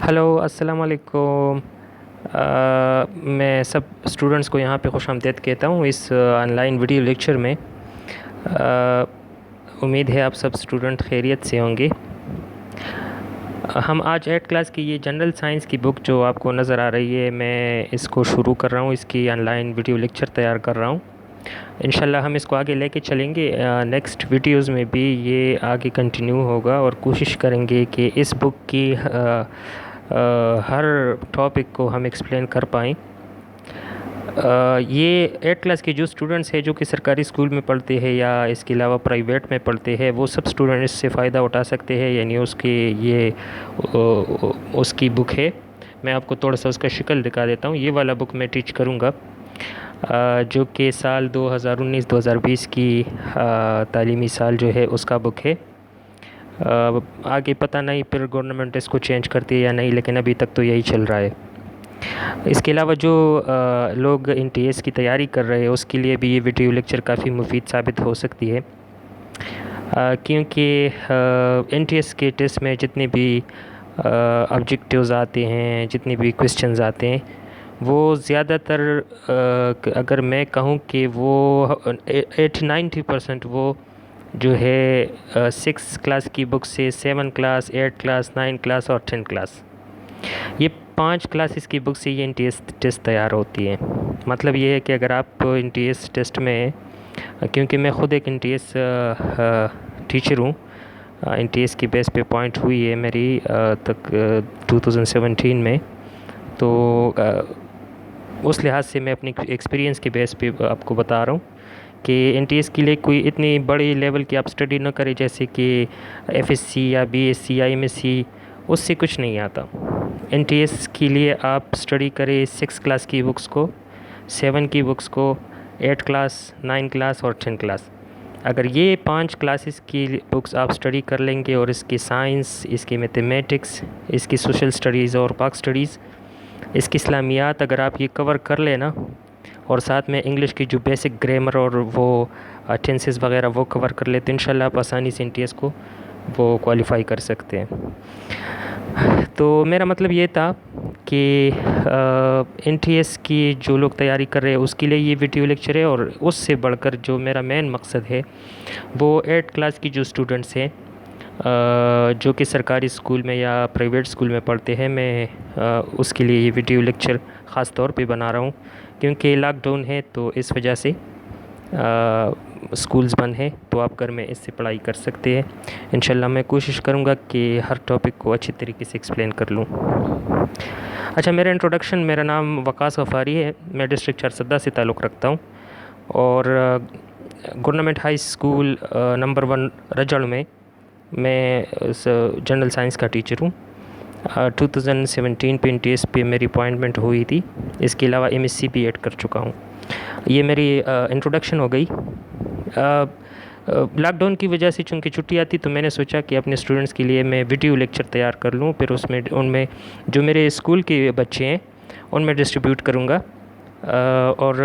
Hello السلام علیکم۔ میں سب اسٹوڈنٹس کو یہاں پہ خوش آمدید کہتا ہوں اس آن لائن ویڈیو لیکچر میں۔ امید ہے آپ سب اسٹوڈنٹ خیریت سے ہوں گے۔ ہم آج 8 کلاس کی یہ جنرل سائنس کی بک جو آپ کو نظر آ رہی ہے، میں اس کو شروع کر رہا ہوں، اس کی آن لائن ویڈیو لیکچر تیار کر رہا ہوں۔ انشاءاللہ ہم اس کو آگے لے کے چلیں گے، نیکسٹ ویڈیوز میں بھی یہ آگے کنٹینیو ہوگا، اور کوشش کریں گے کہ اس بک کی ہر ٹاپک کو ہم ایکسپلین کر پائیں۔ یہ 8 کلاس کے جو اسٹوڈنٹس ہیں جو کہ سرکاری اسکول میں پڑھتے ہیں یا اس کے علاوہ پرائیویٹ میں پڑھتے ہیں، وہ سب اسٹوڈنٹ اس سے فائدہ اٹھا سکتے ہیں، یعنی اس کی بک ہے۔ میں آپ کو تھوڑا سا اس کا شکل دکھا دیتا ہوں۔ یہ والا بک میں ٹیچ کروں گا، جو کہ سال 2019-2020 کی تعلیمی سال جو ہے اس کا بک ہے۔ آگے پتہ نہیں پھر گورنمنٹ اس کو چینج کرتی ہے یا نہیں، لیکن ابھی تک تو یہی چل رہا ہے۔ اس کے علاوہ جو لوگ NTA کی تیاری کر رہے ہیں، اس کے لیے بھی یہ ویڈیو لیکچر کافی مفید ثابت ہو سکتی ہے، کیونکہ NTA کے ٹیسٹ میں جتنے بھی آبجیکٹیوز آتے ہیں، جتنے بھی کویسچنز آتے ہیں، وہ زیادہ تر اگر میں کہوں کہ وہ 80-90% وہ جو ہے 6 کلاس کی بک سے 7 کلاس، 8 کلاس، 9 کلاس اور 10 کلاس، یہ 5 کلاسز کی بک سے یہ NTA ٹیسٹ تیار ہوتی ہے۔ مطلب یہ ہے کہ اگر آپ NTA ٹیسٹ میں، کیونکہ میں خود ایک NTA ٹیچر ہوں، NTA کی بیس پہ پوائنٹ ہوئی ہے میری تک 2017 میں، تو اس لحاظ سے میں اپنی ایکسپیرینس کے بیس پہ آپ کو بتا رہا ہوں کہ NTA کے لیے کوئی اتنی بڑی لیول کی آپ اسٹڈی نہ کریں، جیسے کہ FSC یا BSc یا MSc، اس سے کچھ نہیں آتا۔ NTA کے لیے آپ اسٹڈی کریں 6 کلاس کی بکس کو، 7 کی بکس کو، 8 کلاس، 9 کلاس اور 10 کلاس۔ اگر یہ 5 کلاسز کی بکس آپ اسٹڈی کر لیں گے، اور اس کی سائنس، اس کی میتھمیٹکس، اس کی سوشل اسٹڈیز اور پاک اسٹڈیز، اس کی اسلامیات اگر آپ یہ کور کر لیں نا، اور ساتھ میں انگلش کی جو بیسک گرامر اور وہ ٹینسز وغیرہ وہ کور کر لیں، تو انشاءاللہ آپ آسانی سے NTA کو وہ کوالیفائی کر سکتے ہیں۔ تو میرا مطلب یہ تھا کہ NTA کی جو لوگ تیاری کر رہے ہیں اس کے لیے یہ ویڈیو لیکچر ہے، اور اس سے بڑھ کر جو میرا مین مقصد ہے وہ 8 کلاس کی جو اسٹوڈنٹس ہیں جو کہ سرکاری اسکول میں یا پرائیویٹ اسکول میں پڑھتے ہیں، میں اس کے لیے یہ ویڈیو لیکچر خاص طور پہ بنا رہا ہوں، کیونکہ لاک ڈاؤن ہے تو اس وجہ سے اسکولز بند ہیں، تو آپ گھر میں اس سے پڑھائی کر سکتے ہیں۔ انشاءاللہ میں کوشش کروں گا کہ ہر ٹاپک کو اچھی طریقے سے ایکسپلین کر لوں۔ اچھا، میرا انٹروڈکشن، میرا نام وقاص غفاری ہے، میں ڈسٹرکٹ چارسدہ سے تعلق رکھتا ہوں، اور گورنمنٹ ہائی اسکول نمبر 1 رجڑ میں جنرل سائنس کا ٹیچر ہوں۔ 2017 پہ NTA پہ میری اپوائنٹمنٹ ہوئی تھی، اس کے علاوہ MSc بھی ایڈ کر چکا ہوں۔ یہ میری انٹروڈکشن ہو گئی۔ لاک ڈاؤن کی وجہ سے چونکہ چھٹی آتی، تو میں نے سوچا کہ اپنے اسٹوڈنٹس کے لیے میں ویڈیو لیکچر تیار کر لوں، پھر ان میں جو میرے اسکول کے بچے ہیں ان میں ڈسٹریبیوٹ کروں گا، اور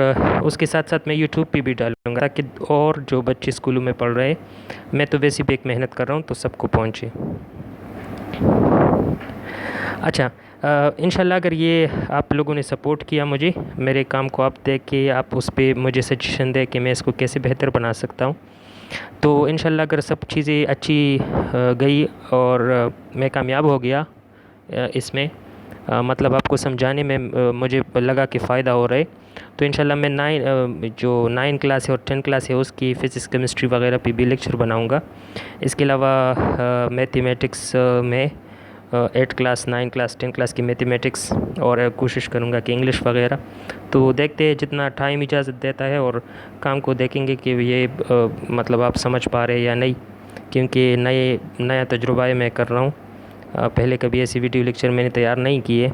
اس کے ساتھ ساتھ میں YouTube پہ بھی ڈالوں گا، تاکہ اور جو بچے اسکولوں میں پڑھ رہے ہیں، میں تو ویسے بھی ایک محنت کر رہا ہوں، تو سب کو پہنچے۔ اچھا، انشاءاللہ اگر یہ آپ لوگوں نے سپورٹ کیا مجھے، میرے کام کو آپ دیکھ کے آپ اس پہ مجھے سجیشن دیں کہ میں اس کو کیسے بہتر بنا سکتا ہوں، تو انشاءاللہ اگر سب چیزیں اچھی گئی اور میں کامیاب ہو گیا اس میں، مطلب آپ کو سمجھانے میں مجھے لگا کہ فائدہ ہو رہا ہے، تو انشاءاللہ میں جو 9 کلاس ہے اور 10 کلاس ہے اس کی فزکس، کیمسٹری وغیرہ پہ بھی لیکچر بناؤں گا۔ اس کے علاوہ میتھمیٹکس میں 8 کلاس، 9 کلاس، 10 کلاس کی میتھمیٹکس، اور کوشش کروں گا کہ انگلش وغیرہ، تو دیکھتے ہیں جتنا ٹائم اجازت دیتا ہے، اور کام کو دیکھیں گے کہ یہ مطلب آپ سمجھ پا رہے ہیں یا نہیں، کیونکہ نیا تجربہ ہے میں کر رہا ہوں، پہلے کبھی ایسی ویڈیو لیکچر میں نے تیار نہیں کیے،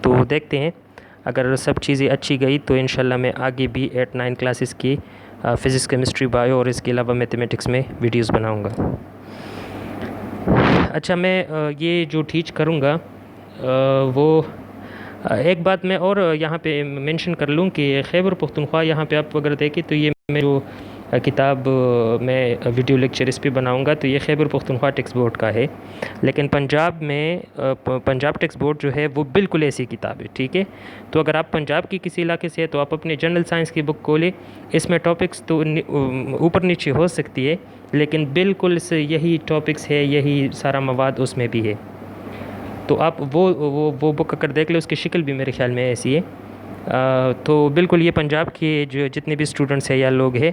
تو دیکھتے ہیں اگر سب چیزیں اچھی گئی تو انشاءاللہ میں آگے بھی 8-9 کلاسز کی فزکس، کیمسٹری، بایو اور اس کے علاوہ میتھمیٹکس میں ویڈیوز بناؤں گا۔ اچھا، میں یہ جو ٹیچ کروں گا وہ ایک بات میں اور یہاں پہ مینشن کر لوں کہ خیبر پختونخوا، یہاں پہ آپ اگر دیکھیں تو یہ میں جو کتاب میں ویڈیو لیکچر اس پہ بناؤں گا تو یہ خیبر پختونخوا ٹیکسٹ بورڈ کا ہے، لیکن پنجاب میں پنجاب ٹیکسٹ بورڈ جو ہے وہ بالکل ایسی کتاب ہے، ٹھیک ہے۔ تو اگر آپ پنجاب کی کسی علاقے سے ہیں تو آپ اپنے جنرل سائنس کی بک کھولیں، اس میں ٹاپکس تو اوپر نیچے ہو سکتی ہے، لیکن بالکل یہی ٹاپکس ہے، یہی سارا مواد اس میں بھی ہے۔ تو آپ وہ بک اگر دیکھ لیں، اس کی شکل بھی میرے خیال میں ایسی ہے۔ تو بالکل یہ پنجاب کے جو جتنے بھی اسٹوڈنٹس ہیں یا لوگ ہیں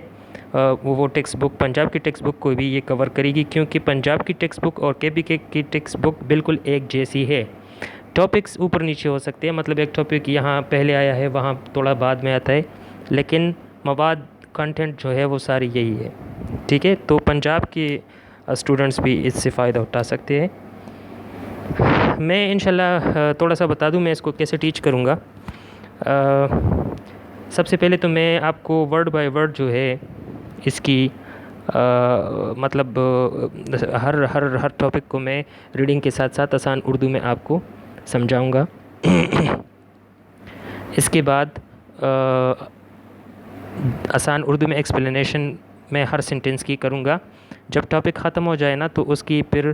وہ ٹیکسٹ بک پنجاب کی ٹیکسٹ بک کو بھی یہ کور کرے گی، کیونکہ پنجاب کی ٹیکسٹ بک اور کے بی کے کی ٹیکسٹ بک بالکل ایک جیسی ہے۔ ٹاپکس اوپر نیچے ہو سکتے ہیں، مطلب ایک ٹاپک یہاں پہلے آیا ہے وہاں تھوڑا بعد میں آتا ہے، لیکن مواد کنٹینٹ جو ہے وہ ساری یہی ہے، ٹھیک ہے۔ تو پنجاب کے اسٹوڈنٹس بھی اس سے فائدہ اٹھا سکتے ہیں۔ میں انشاءاللہ تھوڑا سا بتا دوں میں اس کو کیسے ٹیچ کروں گا۔ سب سے پہلے تو میں آپ کو ورڈ بائی ورڈ جو ہے اس کی مطلب ہر ٹاپک کو میں ریڈنگ کے ساتھ ساتھ آسان اردو میں آپ کو سمجھاؤں گا۔ اس کے بعد آسان اردو میں ایکسپلینیشن میں ہر سینٹنس کی کروں گا۔ جب ٹاپک ختم ہو جائے نا تو اس کی پھر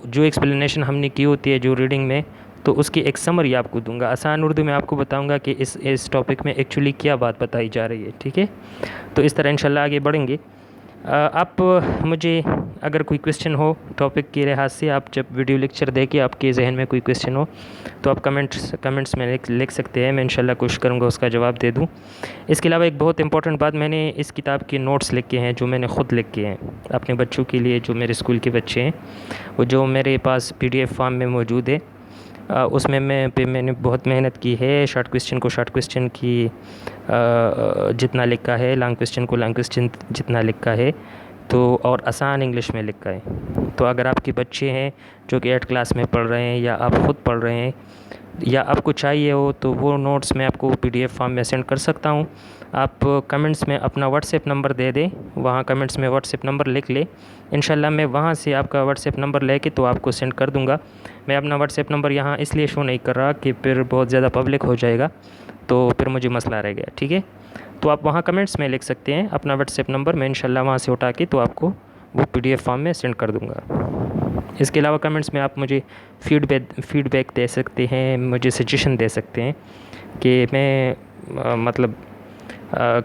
جو ایکسپلینیشن ہم نے کی ہوتی ہے جو ریڈنگ میں، تو اس کی ایک سمری آپ کو دوں گا آسان اردو میں، آپ کو بتاؤں گا کہ اس ٹاپک میں ایکچولی کیا بات بتائی جا رہی ہے، ٹھیک ہے۔ تو اس طرح انشاءاللہ آگے بڑھیں گے۔ آپ مجھے اگر کوئی کویسچن ہو ٹاپک کے لحاظ سے، آپ جب ویڈیو لیکچر دے کے آپ کے ذہن میں کوئی کویسچن ہو تو آپ کمنٹس میں لکھ سکتے ہیں، میں انشاءاللہ کوشش کروں گا اس کا جواب دے دوں۔ اس کے علاوہ ایک بہت امپورٹنٹ بات، میں نے اس کتاب کے نوٹس لکھے ہیں جو میں نے خود لکھے ہیں اپنے بچوں کے لیے، جو میرے اسکول کے بچے ہیں، وہ جو میرے پاس PDF فارم میں موجود ہے۔ اس میں میں نے بہت محنت کی ہے، شارٹ کویسچن کو شارٹ کویسچن کی جتنا لکھا ہے، لانگ کویسچن کو لانگ کویسچن جتنا لکھا ہے، تو اور آسان انگلش میں لکھا ہے۔ تو اگر آپ کے بچے ہیں جو کہ 8 کلاس میں پڑھ رہے ہیں یا آپ خود پڑھ رہے ہیں یا آپ کو چاہیے ہو تو وہ نوٹس میں آپ کو PDF فارم میں سینڈ کر سکتا ہوں۔ آپ کمنٹس میں اپنا واٹس ایپ نمبر دے دیں، وہاں کمنٹس میں واٹس ایپ نمبر لکھ لیں، انشاءاللہ میں وہاں سے آپ کا واٹس ایپ نمبر لے کے تو آپ کو سینڈ کر دوں گا۔ میں اپنا واٹس ایپ نمبر یہاں اس لیے شو نہیں کر رہا کہ پھر بہت زیادہ پبلک ہو جائے گا تو پھر مجھے مسئلہ رہ گیا، ٹھیک ہے۔ تو آپ وہاں کمنٹس میں لکھ سکتے ہیں اپنا واٹس ایپ نمبر، میں انشاءاللہ وہاں سے اٹھا کے تو آپ کو وہ PDF فارم میں سینڈ کر دوں گا۔ اس کے علاوہ کمنٹس میں آپ مجھے فیڈ بیک دے سکتے ہیں، مجھے سجیشن دے سکتے ہیں کہ میں مطلب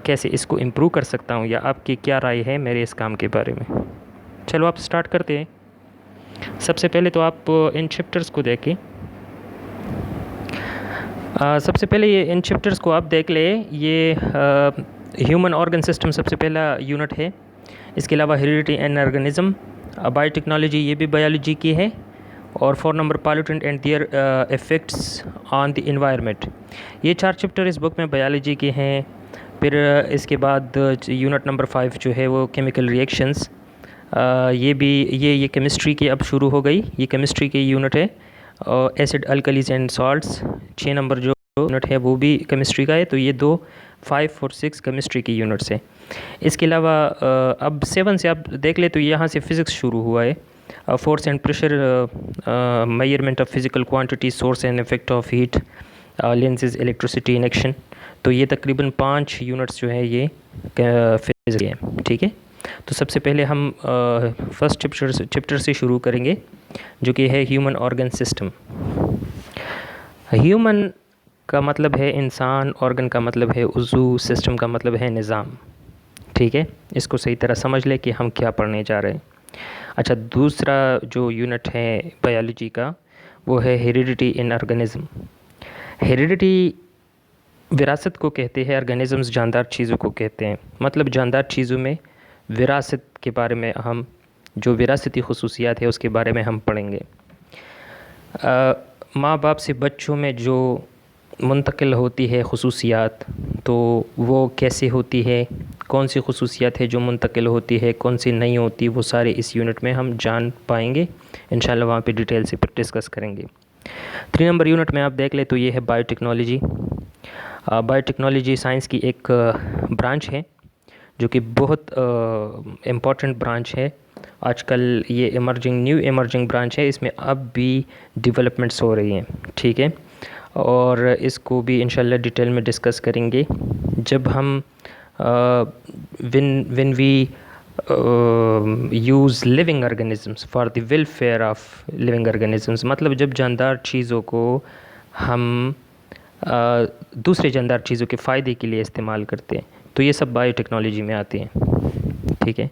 کیسے اس کو امپروو کر سکتا ہوں، یا آپ کی کیا رائے ہے میرے اس کام کے بارے میں۔ چلو آپ سٹارٹ کرتے ہیں۔ سب سے پہلے تو آپ ان چیپٹرز کو دیکھیں۔ سب سے پہلے یہ ان چیپٹرز کو آپ دیکھ لیں۔ یہ ہیومن آرگن سسٹم سب سے پہلا یونٹ ہے۔ اس کے علاوہ heredity and organism, biotechnology یہ بھی بایولوجی کی ہے، اور 4 number pollutant and their effects on the environment. یہ 4 چیپٹر اس بک میں بایولوجی کے ہیں۔ پھر اس کے بعد یونٹ نمبر 5 جو ہے وہ کیمیکل ریئیکشنز، یہ بھی یہ کیمسٹری کی اب شروع ہو گئی، یہ کیمسٹری کی یونٹ ہے۔ ایسڈ الکلیز اینڈ سالٹس 6 نمبر جو یونٹ ہے وہ بھی کیمسٹری کا ہے، تو یہ 2 5 اور 6 کیمسٹری کی یونٹس ہیں۔ اس کے علاوہ اب 7 سے آپ دیکھ لیں تو یہاں سے فزکس شروع ہوا ہے۔ Force and pressure, measurement of physical quantity, source and effect of heat, lenses, electricity in action. تو یہ تقریباً 5 یونٹس جو ہیں یہ فزکس کے ہیں، ٹھیک ہے۔ تو سب سے پہلے ہم فرسٹ چیپٹر سے شروع کریں گے جو کہ ہے ہیومن آرگن سسٹم۔ ہیومن کا مطلب ہے انسان، آرگن کا مطلب ہے عضو، سسٹم کا مطلب ہے نظام، ٹھیک ہے۔ اس کو صحیح طرح سمجھ لے کہ ہم کیا پڑھنے جا رہے ہیں۔ اچھا، دوسرا جو یونٹ ہے بایولوجی کا وہ ہے ہیریڈیٹی ان آرگنزم۔ ہیریڈیٹی وراثت کو کہتے ہیں، آرگنزمز جاندار چیزوں کو کہتے ہیں، مطلب جاندار چیزوں میں وراثت کے بارے میں ہم جو وراثتی خصوصیات ہے اس کے بارے میں ہم پڑھیں گے۔ ماں باپ سے بچوں میں جو منتقل ہوتی ہے خصوصیات، تو وہ کیسے ہوتی ہے، کون سی خصوصیات ہے جو منتقل ہوتی ہے، کون سی نہیں ہوتی، وہ سارے اس یونٹ میں ہم جان پائیں گے انشاءاللہ، وہاں پہ ڈیٹیل سے ڈسکس کریں گے۔ 3 نمبر یونٹ میں آپ دیکھ لیں تو یہ ہے bio technology. Bio technology science کی ایک برانچ ہے جو کہ بہت امپورٹنٹ برانچ ہے۔ آج کل یہ نیو ایمرجنگ برانچ ہے، اس میں اب بھی ڈیولپمنٹس ہو رہی ہیں، ٹھیک ہے، اور اس کو بھی انشاءاللہ ڈیٹیل میں ڈسکس کریں گے۔ جب ہم when we use living organisms for the welfare of living organisms, مطلب جب جاندار چیزوں کو ہم دوسرے جاندار چیزوں کے فائدے کے لیے استعمال کرتے ہیں تو یہ سب بایو ٹیکنالوجی میں آتے ہیں. ٹھیک ہے.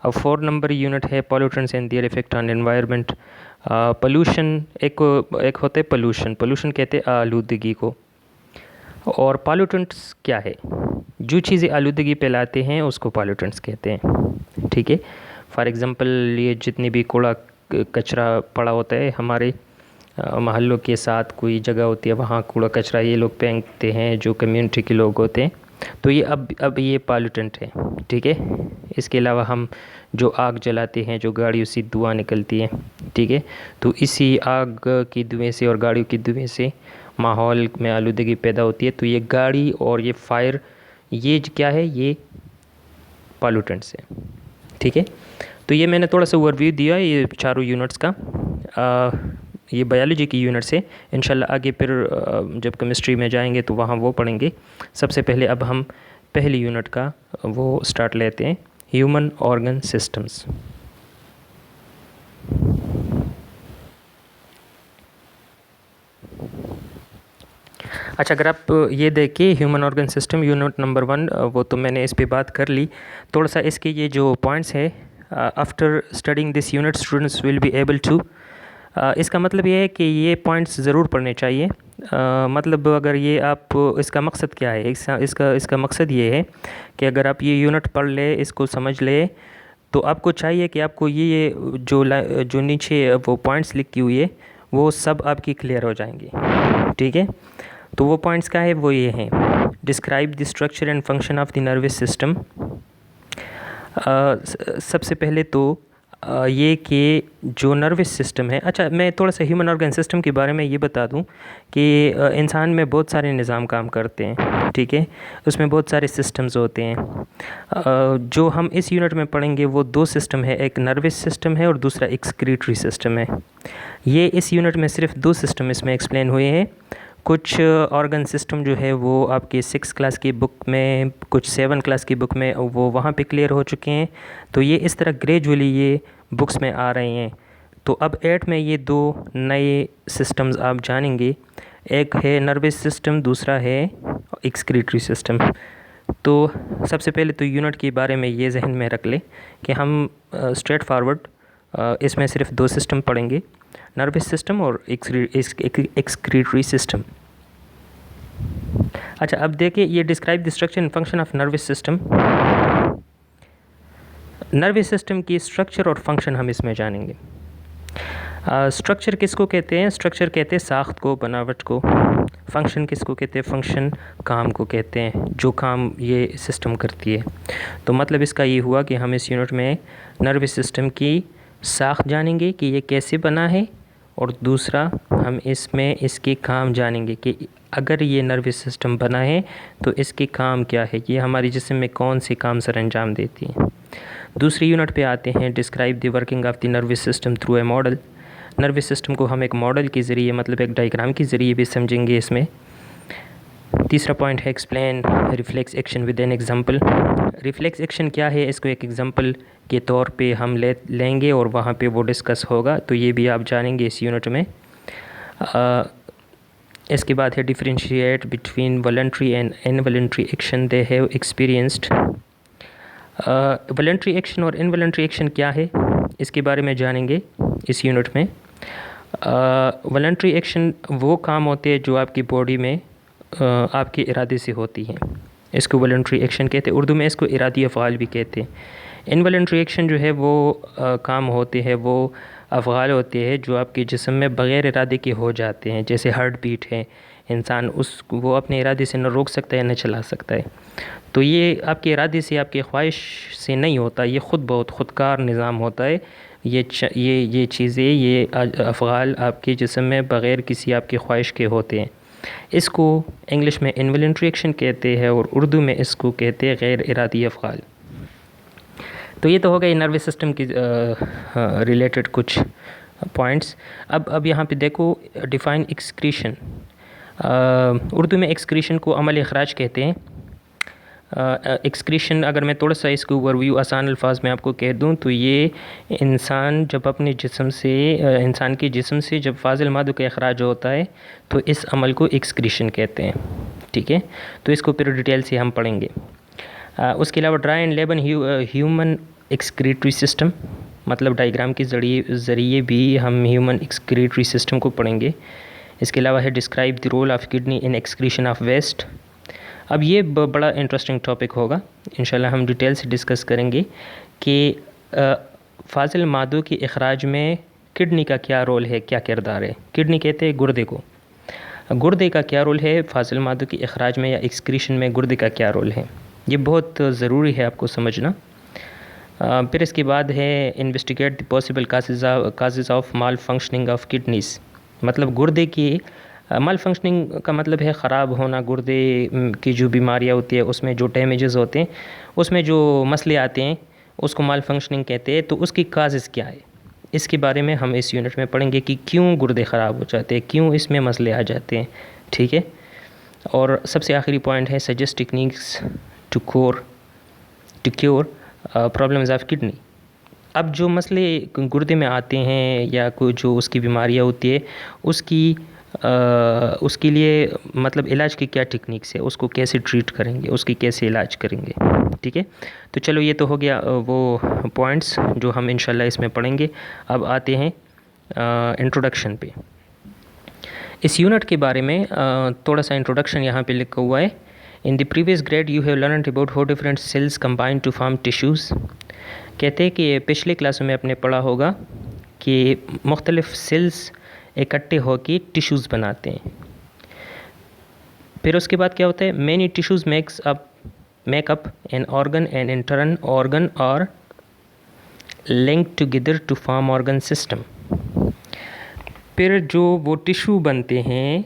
اب 4 نمبر یونٹ ہے pollutants and their effect on environment. Pollution ایک ہوتا ہے پولوشن کہتے ہیں آلودگی کو. اور پالوٹنٹس کیا ہے؟ جو چیزیں آلودگی پھیلاتے ہیں اس کو پالوٹنٹس کہتے ہیں. ٹھیک ہے. فار ایگزامپل یہ جتنی بھی کوڑا کچرا پڑا ہوتا ہے ہمارے محلوں کے ساتھ کوئی جگہ ہوتی ہے وہاں کوڑا کچرا یہ لوگ پھینکتے ہیں جو کمیونٹی کے لوگ ہوتے ہیں تو یہ اب یہ پالوٹنٹ ہے. ٹھیک ہے. اس کے علاوہ ہم جو آگ جلاتے ہیں جو گاڑیوں سے دھواں نکلتی ہے ٹھیک ہے تو اسی آگ کی دھویں سے اور گاڑیوں کی دھویں سے ماحول میں آلودگی پیدا ہوتی ہے. تو یہ گاڑی اور یہ فائر یہ کیا ہے؟ یہ پالوٹنٹس ہے. ٹھیک ہے. تو یہ میں نے تھوڑا سا اوور ویو دیا یہ چاروں یونٹس کا. یہ بایولوجی کی یونٹس ہے. انشاءاللہ آگے پھر جب کیمسٹری میں جائیں گے تو وہاں وہ پڑھیں گے. سب سے پہلے اب ہم پہلی یونٹ کا وہ سٹارٹ لیتے ہیں ہیومن آرگن سسٹمز. اچھا اگر آپ یہ دیکھیں human organ system unit number 1 وہ تو میں نے اس پہ بات کر لی. تھوڑا سا اس کے یہ جو پوائنٹس ہے after studying this unit students will be able to اس کا مطلب یہ ہے کہ یہ پوائنٹس ضرور پڑھنے چاہیے. مطلب اگر یہ آپ اس کا مقصد کیا ہے؟ اس کا مقصد یہ ہے کہ اگر آپ یہ یونٹ پڑھ لے اس کو سمجھ لے تو آپ کو چاہیے کہ آپ کو یہ جو نیچے وہ پوائنٹس لکھی ہوئی ہے وہ سب آپ کی کلیئر ہو جائیں گے. ٹھیک ہے. تو وہ پوائنٹس کا ہے وہ یہ ہیں describe the structure and function of the nervous system. سب سے پہلے تو یہ کہ جو نروس سسٹم ہے اچھا میں تھوڑا سا ہیومن آرگن سسٹم کے بارے میں یہ بتا دوں کہ انسان میں بہت سارے نظام کام کرتے ہیں. ٹھیک ہے. اس میں بہت سارے سسٹمز ہوتے ہیں. جو ہم اس یونٹ میں پڑھیں گے وہ 2 سسٹم ہے ایک نروس سسٹم ہے اور دوسرا ایکسکریٹری سسٹم ہے. یہ اس یونٹ میں صرف 2 سسٹم اس میں ایکسپلین ہوئے ہیں. کچھ آرگن سسٹم جو ہے وہ آپ کے 6 کلاس کی بک میں کچھ 7 کلاس کی بک میں وہ وہاں پہ کلیئر ہو چکے ہیں. تو یہ اس طرح گریجولی یہ بکس میں آ رہے ہیں. تو اب 8 میں یہ 2 نئے سسٹمز آپ جانیں گے. ایک ہے نروس سسٹم دوسرا ہے ایکسکریٹری سسٹم. تو سب سے پہلے تو یونٹ کے بارے میں یہ ذہن میں رکھ لیں کہ ہم اسٹریٹ فارورڈ اس میں صرف 2 سسٹم پڑھیں گے نروس سسٹم اور ایکسکریٹری سسٹم. اچھا اب دیکھیں یہ describe the structure and function of nervous system. Nervous system کی اسٹرکچر اور فنکشن ہم اس میں جانیں گے. اسٹرکچر کس کو کہتے ہیں؟ اسٹرکچر کہتے ہیں ساخت کو بناوٹ کو. فنکشن کس کو کہتے ہیں؟ فنکشن کام کو کہتے ہیں جو کام یہ سسٹم کرتی ہے. تو مطلب اس کا یہ ہوا کہ ہم اس یونٹ میں نروس سسٹم کی ساخت جانیں گے کہ یہ کیسے بنا ہے اور دوسرا ہم اس میں اس کے کام جانیں گے کہ اگر یہ نروس سسٹم بنا ہے تو اس کے کام کیا ہے یہ ہماری جسم میں کون سے کام سر انجام دیتی ہیں. دوسری یونٹ پہ آتے ہیں describe the working of the nervous system through a model. Nervous system کو ہم ایک ماڈل کے ذریعے مطلب ایک ڈائیگرام کے ذریعے بھی سمجھیں گے اس میں. تیسرا پوائنٹ ہے explain reflex action with an example. Reflex action کیا ہے اس کو ایک ایگزامپل کے طور پہ ہم لیں گے اور وہاں پہ وہ ڈسکس ہوگا. تو یہ بھی آپ جانیں گے اس یونٹ میں. اس کے بعد ہے differentiate between voluntary and involuntary action they have experienced. Voluntary action اور انوالنٹری ایکشن کیا ہے اس کے بارے میں جانیں گے اس یونٹ میں. والنٹری ایکشن وہ کام ہوتے ہیں جو آپ کی باڈی میں آپ کے ارادے سے ہوتی ہیں اس کو والنٹری ایکشن کہتے ہیں. اردو میں اس کو ارادی افعال بھی کہتے ہیں. انوالنٹری ایکشن جو ہے وہ کام ہوتے ہیں وہ افعال ہوتے ہیں جو آپ کے جسم میں بغیر ارادے کے ہو جاتے ہیں جیسے ہارٹ بیٹ ہے انسان وہ اپنے ارادے سے نہ روک سکتا ہے نہ چلا سکتا ہے. تو یہ آپ کے ارادے سے آپ کے خواہش سے نہیں ہوتا یہ خود بہت خودکار نظام ہوتا ہے. یہ چیزیں یہ افعال آپ کے جسم میں بغیر کسی آپ کی خواہش کے ہوتے ہیں. اس کو انگلش میں انوالنٹری ایکشن کہتے ہیں اور اردو میں اس کو کہتے ہیں غیر ارادی افعال. تو یہ تو ہو گئی نروس سسٹم کی ریلیٹڈ کچھ پوائنٹس. اب یہاں پہ دیکھو ڈیفائن ایکسکریشن. اردو میں ایکسکریشن کو عمل اخراج کہتے ہیں. ایکسکریشن اگر میں تھوڑا سا اس کو اوور ویو آسان الفاظ میں آپ کو کہہ دوں تو یہ انسان جب اپنے جسم سے انسان کے جسم سے جب فاضل مادوں کا اخراج ہوتا ہے تو اس عمل کو ایکسکریشن کہتے ہیں. ٹھیک ہے, تو اس کو پھر ڈیٹیل سے ہم پڑھیں گے. اس کے علاوہ draw and label human excretory system, مطلب ڈائیگرام کے ذریعے بھی ہم ہیومن ایکسکریٹری سسٹم کو پڑھیں گے. اس کے علاوہ ہے describe the role of kidney in excretion of waste. اب یہ بڑا انٹرسٹنگ ٹاپک ہوگا, انشاءاللہ ہم ڈیٹیل سے ڈسکس کریں گے کہ فاضل مادوں کے اخراج میں کڈنی کا کیا رول ہے, کیا کردار ہے. کڈنی کہتے ہیں گردے کو, گردے کا کیا رول ہے فاضل مادوں کے اخراج میں یا ایکسکریشن میں, گردے کا کیا رول ہے, یہ بہت ضروری ہے آپ کو سمجھنا. پھر اس کے بعد ہے investigate the possible causes of mall functioning of kidneys, مطلب گردے کی مال فنکشننگ کا مطلب ہے خراب ہونا. گردے کی جو بیماریاں ہوتی ہیں اس میں جو ڈیمیجز ہوتے ہیں, اس میں جو مسئلے آتے ہیں اس کو مال فنکشننگ کہتے ہیں. تو اس کی کازز کیا ہے, اس کے بارے میں ہم اس یونٹ میں پڑھیں گے کہ کیوں گردے خراب ہو جاتے ہیں, کیوں اس میں مسئلے آ جاتے ہیں. ٹھیک ہے, اور سب سے آخری پوائنٹ ہے suggest techniques to cure problems of kidney. اب جو مسئلے گردے میں آتے ہیں یا کوئی جو اس کی بیماریاں ہوتی ہے اس کے لیے مطلب علاج کی کیا ٹیکنیکس ہے, اس کو کیسے ٹریٹ کریں گے, اس کی کیسے علاج کریں گے. ٹھیک ہے, تو چلو یہ تو ہو گیا وہ پوائنٹس جو ہم انشاءاللہ اس میں پڑھیں گے. اب آتے ہیں انٹروڈکشن پہ. اس یونٹ کے بارے میں تھوڑا سا انٹروڈکشن یہاں پہ لکھا ہوا ہے. In the previous grade you have learned about how different cells combine to form tissues. کہتے ہیں کہ پچھلے کلاسوں میں آپ نے پڑھا ہوگا کہ مختلف سیلز اکٹھے ہو کے ٹیشوز بناتے ہیں. پھر اس کے بعد کیا ہوتا ہے, many tissues make up an organ and in turn organ اور link together to form organ system. پھر جو وہ ٹیشو بنتے ہیں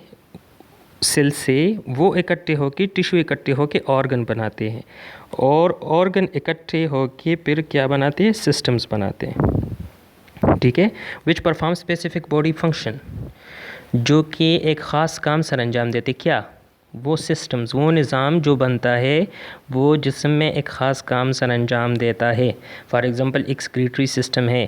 سیل سے وہ اکٹھے ہو کے ٹیشو اکٹھے ہو کے آرگن بناتے ہیں, اور آرگن اکٹھے ہو کے پھر کیا بناتے ہیں, سسٹمز بناتے ہیں. ٹھیک ہے, وچ پرفارم اسپیسیفک باڈی فنکشن, جو کہ ایک خاص کام سر انجام دیتے. کیا وہ سسٹمز, وہ نظام جو بنتا ہے وہ جسم میں ایک خاص کام سر انجام دیتا ہے. فار ایگزامپل ایکسکریٹری سسٹم ہے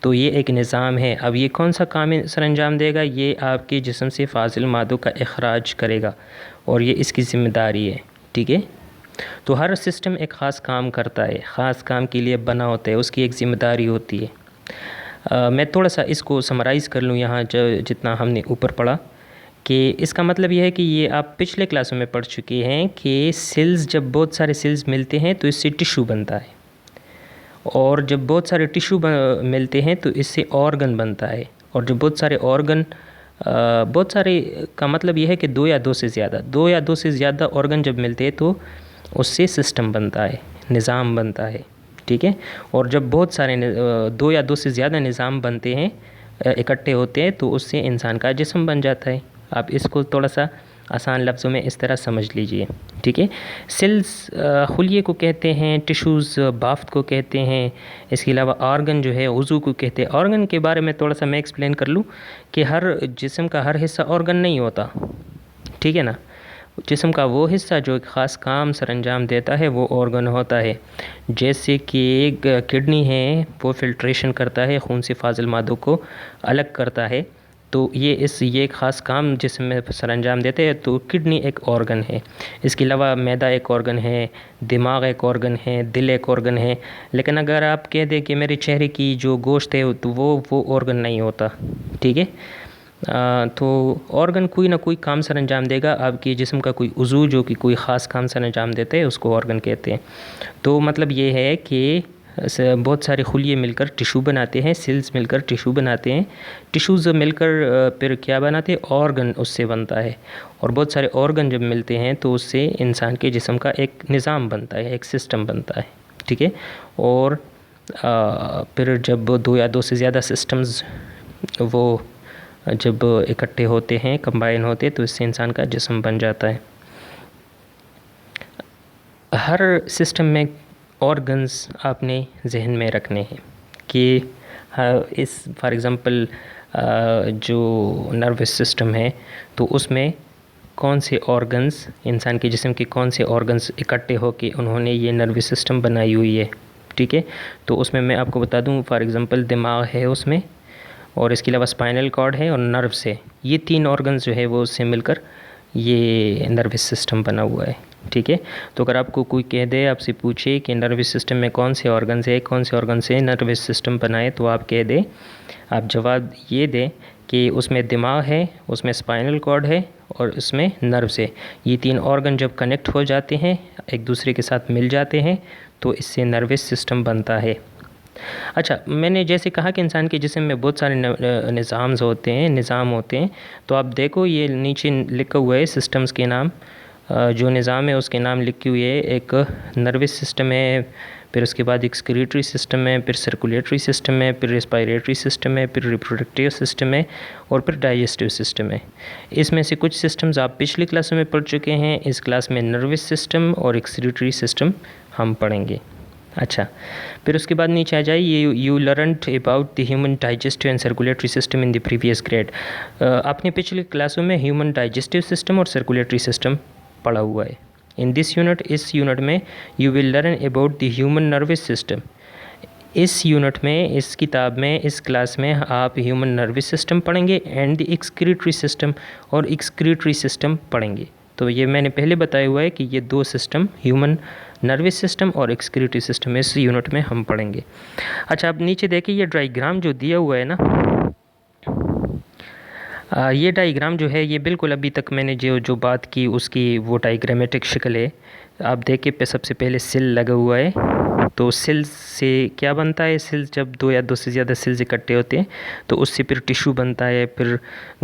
تو یہ ایک نظام ہے. اب یہ کون سا کام سر انجام دے گا, یہ آپ کے جسم سے فاضل مادوں کا اخراج کرے گا اور یہ اس کی ذمہ داری ہے. ٹھیک ہے, تو ہر سسٹم ایک خاص کام کرتا ہے, خاص کام کے لیے بنا ہوتا ہے, اس کی ایک ذمہ داری ہوتی ہے. میں تھوڑا سا اس کو سمرائز کر لوں یہاں جتنا ہم نے اوپر پڑھا, کہ اس کا مطلب یہ ہے کہ یہ آپ پچھلے کلاسوں میں پڑھ چکے ہیں کہ سیلز, جب بہت سارے سیلز ملتے ہیں تو اس سے ٹیشو بنتا ہے, اور جب بہت سارے ٹیشو ملتے ہیں تو اس سے آرگن بنتا ہے, اور جب بہت سارے آرگن بہت سارے کا مطلب یہ ہے کہ دو یا دو سے زیادہ آرگن جب ملتے ہیں تو اس سے سسٹم بنتا ہے, نظام بنتا ہے. ٹھیک ہے, اور جب بہت سارے دو یا دو سے زیادہ نظام بنتے ہیں, اکٹھے ہوتے ہیں, تو اس سے انسان کا جسم بن جاتا ہے. آپ اس کو تھوڑا سا آسان لفظوں میں اس طرح سمجھ لیجئے. ٹھیک ہے, سیلز خلیے کو کہتے ہیں, ٹیشوز بافت کو کہتے ہیں. اس کے علاوہ آرگن جو ہے عضو کو کہتے ہیں. آرگن کے بارے میں تھوڑا سا میں ایکسپلین کر لوں کہ ہر جسم کا ہر حصہ آرگن نہیں ہوتا. ٹھیک ہے نا, جسم کا وہ حصہ جو ایک خاص کام سر انجام دیتا ہے وہ آرگن ہوتا ہے. جیسے کہ ایک کڈنی ہے, وہ فلٹریشن کرتا ہے, خون سے فاضل مادوں کو الگ کرتا ہے, تو یہ ایک خاص کام جسم میں سر انجام دیتے ہیں, تو کڈنی ایک آرگن ہے. اس کے علاوہ معدہ ایک آرگن ہے, دماغ ایک آرگن ہے, دل ایک آرگن ہے. لیکن اگر آپ کہہ دیں کہ میرے چہرے کی جو گوشت ہے تو وہ آرگن نہیں ہوتا. ٹھیک ہے, تو آرگن کوئی نہ کوئی کام سر انجام دے گا. آپ کے جسم کا کوئی عضو جو کہ کوئی خاص کام سر انجام دیتے ہیں اس کو آرگن کہتے ہیں. تو مطلب یہ ہے کہ بہت سارے خلیے مل کر ٹیشو بناتے ہیں, سیلز مل کر ٹیشو بناتے ہیں, ٹیشوز مل کر پھر کیا بناتے ہیں, آرگن اس سے بنتا ہے. اور بہت سارے آرگن جب ملتے ہیں تو اس سے انسان کے جسم کا ایک نظام بنتا ہے, ایک سسٹم بنتا ہے. ٹھیک ہے, اور پھر جب دو یا دو سے زیادہ سسٹمز وہ جب اکٹھے ہوتے ہیں, کمبائن ہوتے ہیں, تو اس سے انسان کا جسم بن جاتا ہے. ہر سسٹم میں آرگنز آپ نے ذہن میں رکھنے ہیں کہ اس فار ایگزامپل جو نروس سسٹم ہے تو اس میں کون سے آرگنز، انسان کے جسم کے کون سے آرگنز اکٹھے ہو کے انہوں نے یہ نروس سسٹم بنائی ہوئی ہے، ٹھیک ہے. تو اس میں آپ کو بتا دوں، فار ایگزامپل دماغ ہے اس میں، اور اس کے علاوہ اسپائنل کارڈ ہے اور نروس ہے. یہ 3 آرگنز جو ہے وہ اس سے مل کر یہ نروس سسٹم بنا ہوا ہے، ٹھیک ہے. تو اگر آپ کو کوئی کہہ دے، آپ سے پوچھے کہ نروس سسٹم میں کون سے آرگنز ہے، کون سے آرگن سے نروس سسٹم بنائے، تو آپ کہہ دیں، آپ جواب یہ دیں کہ اس میں دماغ ہے، اس میں اسپائنل کارڈ ہے اور اس میں نروس ہے. یہ 3 آرگن جب کنیکٹ ہو جاتے ہیں، ایک دوسرے کے ساتھ مل جاتے ہیں، تو اس سے نروس سسٹم بنتا ہے. اچھا، میں نے جیسے کہا کہ انسان کے جسم میں بہت سارے نظام ہوتے ہیں. تو آپ دیکھو یہ نیچے لکھا ہوا ہے سسٹمز کے نام، جو نظام ہے اس کے نام لکھی ہوئی ہے. ایک نروس سسٹم ہے، پھر اس کے بعد ایکسکریٹری سسٹم ہے، پھر سرکولیٹری سسٹم ہے، پھر ریسپائریٹری سسٹم ہے، پھر ریپروڈکٹیو سسٹم ہے، اور پھر ڈائجسٹیو سسٹم ہے. اس میں سے کچھ سسٹمز آپ پچھلی کلاسوں میں پڑھ چکے ہیں. اس کلاس میں نروس سسٹم اور ایکسکریٹری سسٹم ہم پڑھیں گے. اچھا، پھر اس کے بعد نیچے آ جائیے، you learnt about the human digestive and circulatory system in the previous grade. آپ نے پچھلی کلاسوں میں ہیومن ڈائجسٹیو سسٹم اور سرکولیٹری سسٹم پڑھا ہوا ہے. ان دس یونٹ، اس یونٹ میں you will learn about the human nervous system. اس یونٹ میں، اس کتاب میں، اس کلاس میں آپ ہیومن نروس سسٹم پڑھیں گے اینڈ دی ایکسکریٹری سسٹم اور ایکسکریٹری سسٹم پڑھیں گے. تو یہ میں نے پہلے بتایا ہوا ہے کہ یہ 2 سسٹم، ہیومن نروس سسٹم اور ایکسکریٹری سسٹم، اس یونٹ میں ہم پڑھیں گے. اچھا، اب نیچے دیکھیں یہ ڈائیگرام جو دیا ہوا ہے نا، یہ ڈائیگرام جو ہے یہ بالکل ابھی تک میں نے جو بات کی اس کی وہ ڈائیگرامیٹک شکل ہے. آپ دیکھیں سب سے پہلے سیل لگا ہوا ہے. تو سیل سے کیا بنتا ہے؟ سیل جب 2 یا 2 سے زیادہ سیلز اکٹھے ہوتے ہیں تو اس سے پھر ٹیشو بنتا ہے. پھر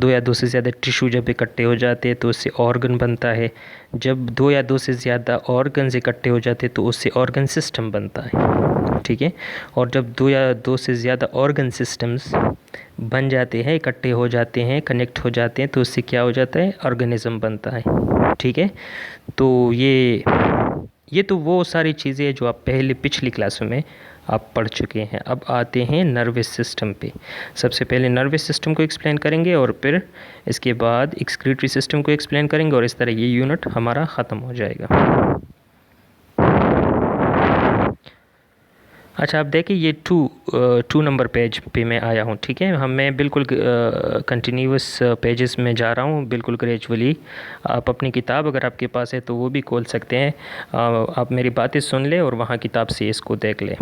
2 یا 2 سے زیادہ ٹیشو جب اکٹھے ہو جاتے ہیں تو اس سے آرگن بنتا ہے. جب 2 یا 2 سے زیادہ آرگنز اکٹھے ہو جاتے ہیں تو اس سے آرگن سسٹم بنتا ہے، ٹھیک ہے. اور جب 2 یا 2 سے زیادہ آرگن سسٹمز بن جاتے ہیں، اکٹھے ہو جاتے ہیں، کنیکٹ ہو جاتے ہیں، تو اس سے کیا ہو جاتا ہے؟ آرگنزم بنتا ہے، ٹھیک ہے. تو یہ تو وہ ساری چیزیں جو آپ پچھلی کلاسوں میں آپ پڑھ چکے ہیں. اب آتے ہیں نروس سسٹم پہ. سب سے پہلے نروس سسٹم کو ایکسپلین کریں گے اور پھر اس کے بعد ایکسکریٹری سسٹم کو ایکسپلین کریں گے، اور اس طرح یہ یونٹ ہمارا ختم ہو جائے گا. اچھا، آپ دیکھیں یہ 2 نمبر پیج پہ میں آیا ہوں، ٹھیک ہے. میں بالکل کنٹینیوس پیجز میں جا رہا ہوں، بالکل گریجولی. آپ اپنی کتاب اگر آپ کے پاس ہے تو وہ بھی کھول سکتے ہیں. آپ میری باتیں سن لیں اور وہاں کتاب سے اس کو دیکھ لیں.